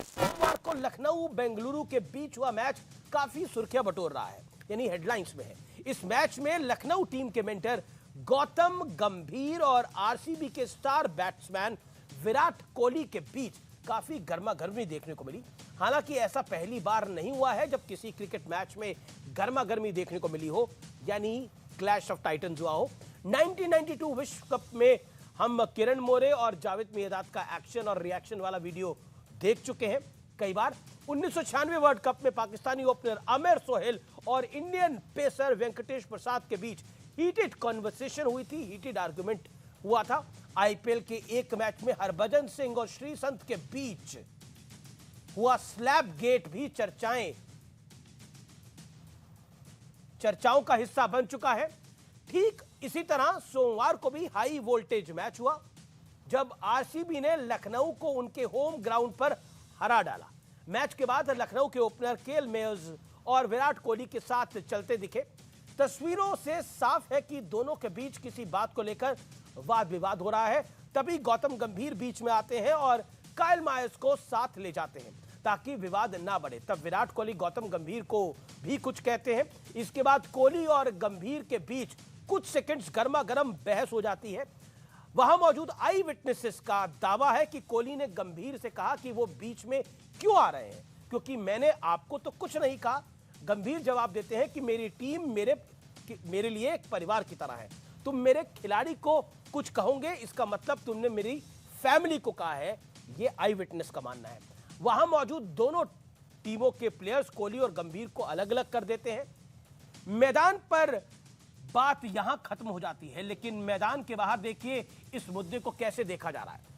सोमवार को लखनऊ बेंगलुरु के बीच हुआ मैच काफी सुर्खियां बटोर रहा है, यानी हेडलाइंस में है। इस मैच में लखनऊ टीम के मेंटर गौतम गंभीर और आरसीबी के स्टार बैट्समैन विराट कोहली के बीच काफी गर्मागर्मी देखने को मिली। हालांकि ऐसा पहली बार नहीं हुआ है जब किसी क्रिकेट मैच में गर्मागर्मी देखने को मिली हो, यानी क्लैश ऑफ टाइटन्स हुआ हो। 1992 विश्व कप में हम किरण मोरे और जावेद मियांदाद का एक्शन और रिएक्शन वाला वीडियो देख चुके हैं कई बार। 1996 वर्ल्ड कप में पाकिस्तानी ओपनर आमिर सोहेल और इंडियन पेसर वेंकटेश प्रसाद के बीच हीटेड कॉन्वर्सेशन हुई थी, हीटेड आर्गुमेंट हुआ था। आईपीएल के एक मैच में हरभजन सिंह और श्रीसंत के बीच हुआ स्लैब गेट भी चर्चाओं का हिस्सा बन चुका है। ठीक इसी तरह सोमवार को भी हाई वोल्टेज मैच हुआ जब आरसीबी ने लखनऊ को उनके होम ग्राउंड पर हरा डाला। मैच के बाद लखनऊ के ओपनर केएल मेयर्स और विराट कोहली के साथ चलते दिखे। तस्वीरों से साफ है कि दोनों के बीच किसी बात को लेकर वाद विवाद हो रहा है। तभी गौतम गंभीर बीच में आते हैं और काइल मायर्स को साथ ले जाते हैं ताकि विवाद ना बढ़े। तब विराट कोहली गौतम गंभीर को भी कुछ कहते हैं। इसके बाद कोहली और गंभीर के बीच कुछ सेकंड्स गर्मा गर्म बहस हो जाती है। वहां मौजूद आई विटनेसेस का दावा है कि कोहली ने गंभीर से कहा कि वो बीच में क्यों आ रहे हैं, क्योंकि मैंने आपको तो कुछ नहीं कहा। गंभीर जवाब देते हैं कि मेरी टीम मेरे लिए एक परिवार की तरह है। तुम मेरे खिलाड़ी को कुछ कहोगे इसका मतलब तुमने मेरी फैमिली को कहा है, ये आई विटनेस का मानना है। वहां मौजूद दोनों टीमों के प्लेयर्स कोहली और गंभीर को अलग अलग कर देते हैं। मैदान पर बात यहां खत्म हो जाती है, लेकिन मैदान के बाहर देखिए इस मुद्दे को कैसे देखा जा रहा है।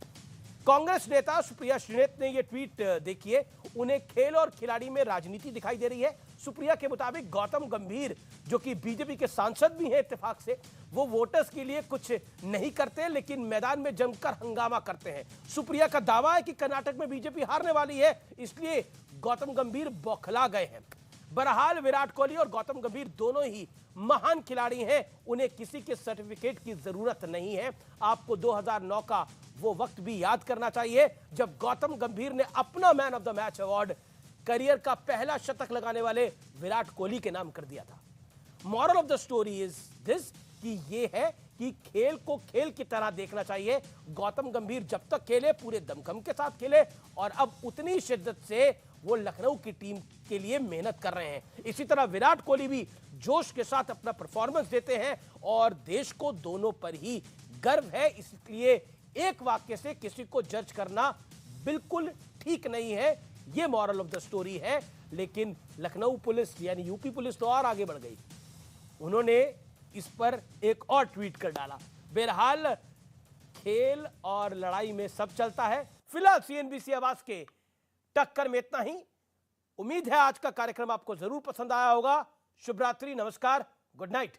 कांग्रेस नेता सुप्रिया श्रीनेत ने यह ट्वीट देखिए, उन्हें खेल और खिलाड़ी में राजनीति दिखाई दे रही है। सुप्रिया के मुताबिक गौतम गंभीर जो कि बीजेपी के सांसद भी हैं इत्तेफाक से, वो वोटर्स के लिए कुछ नहीं करते लेकिन मैदान में जमकर हंगामा करते हैं। सुप्रिया का दावा है कि कर्नाटक में बीजेपी हारने वाली है, इसलिए गौतम गंभीर बौखला गए हैं। बहरहाल विराट कोहली और गौतम गंभीर दोनों ही महान खिलाड़ी हैं, उन्हें किसी के सर्टिफिकेट की जरूरत नहीं है। आपको 2009 का वो वक्त भी याद करना चाहिए जब गौतम गंभीर ने अपना man of the match award career का पहला शतक लगाने वाले विराट कोहली के नाम कर दिया था। Moral of the story is this कि ये है कि खेल को खेल की तरह देखना चाहिए। गौतम गंभीर जब तक खेले पूरे दमखम के साथ खेले और अब उतनी शिद्दत से वो लखनऊ की टीम के लिए मेहनत कर रहे हैं। इसी तरह विराट कोहली भी जोश के साथ अपना परफॉर्मेंस देते हैं और देश को दोनों पर ही गर्व है। इसलिए एक वाक्य से किसी को जज करना बिल्कुल ठीक नहीं है, ये मॉरल ऑफ द स्टोरी है। लेकिन लखनऊ पुलिस यानी यूपी पुलिस तो और आगे बढ़ गई, उन्होंने इस पर एक और ट्वीट कर डाला। बहरहाल खेल और लड़ाई में सब चलता है। फिलहाल सीएनबीसी आवाज के टक्कर में इतना ही। उम्मीद है आज का कार्यक्रम आपको जरूर पसंद आया होगा। शुभ रात्रि, नमस्कार, गुड नाइट।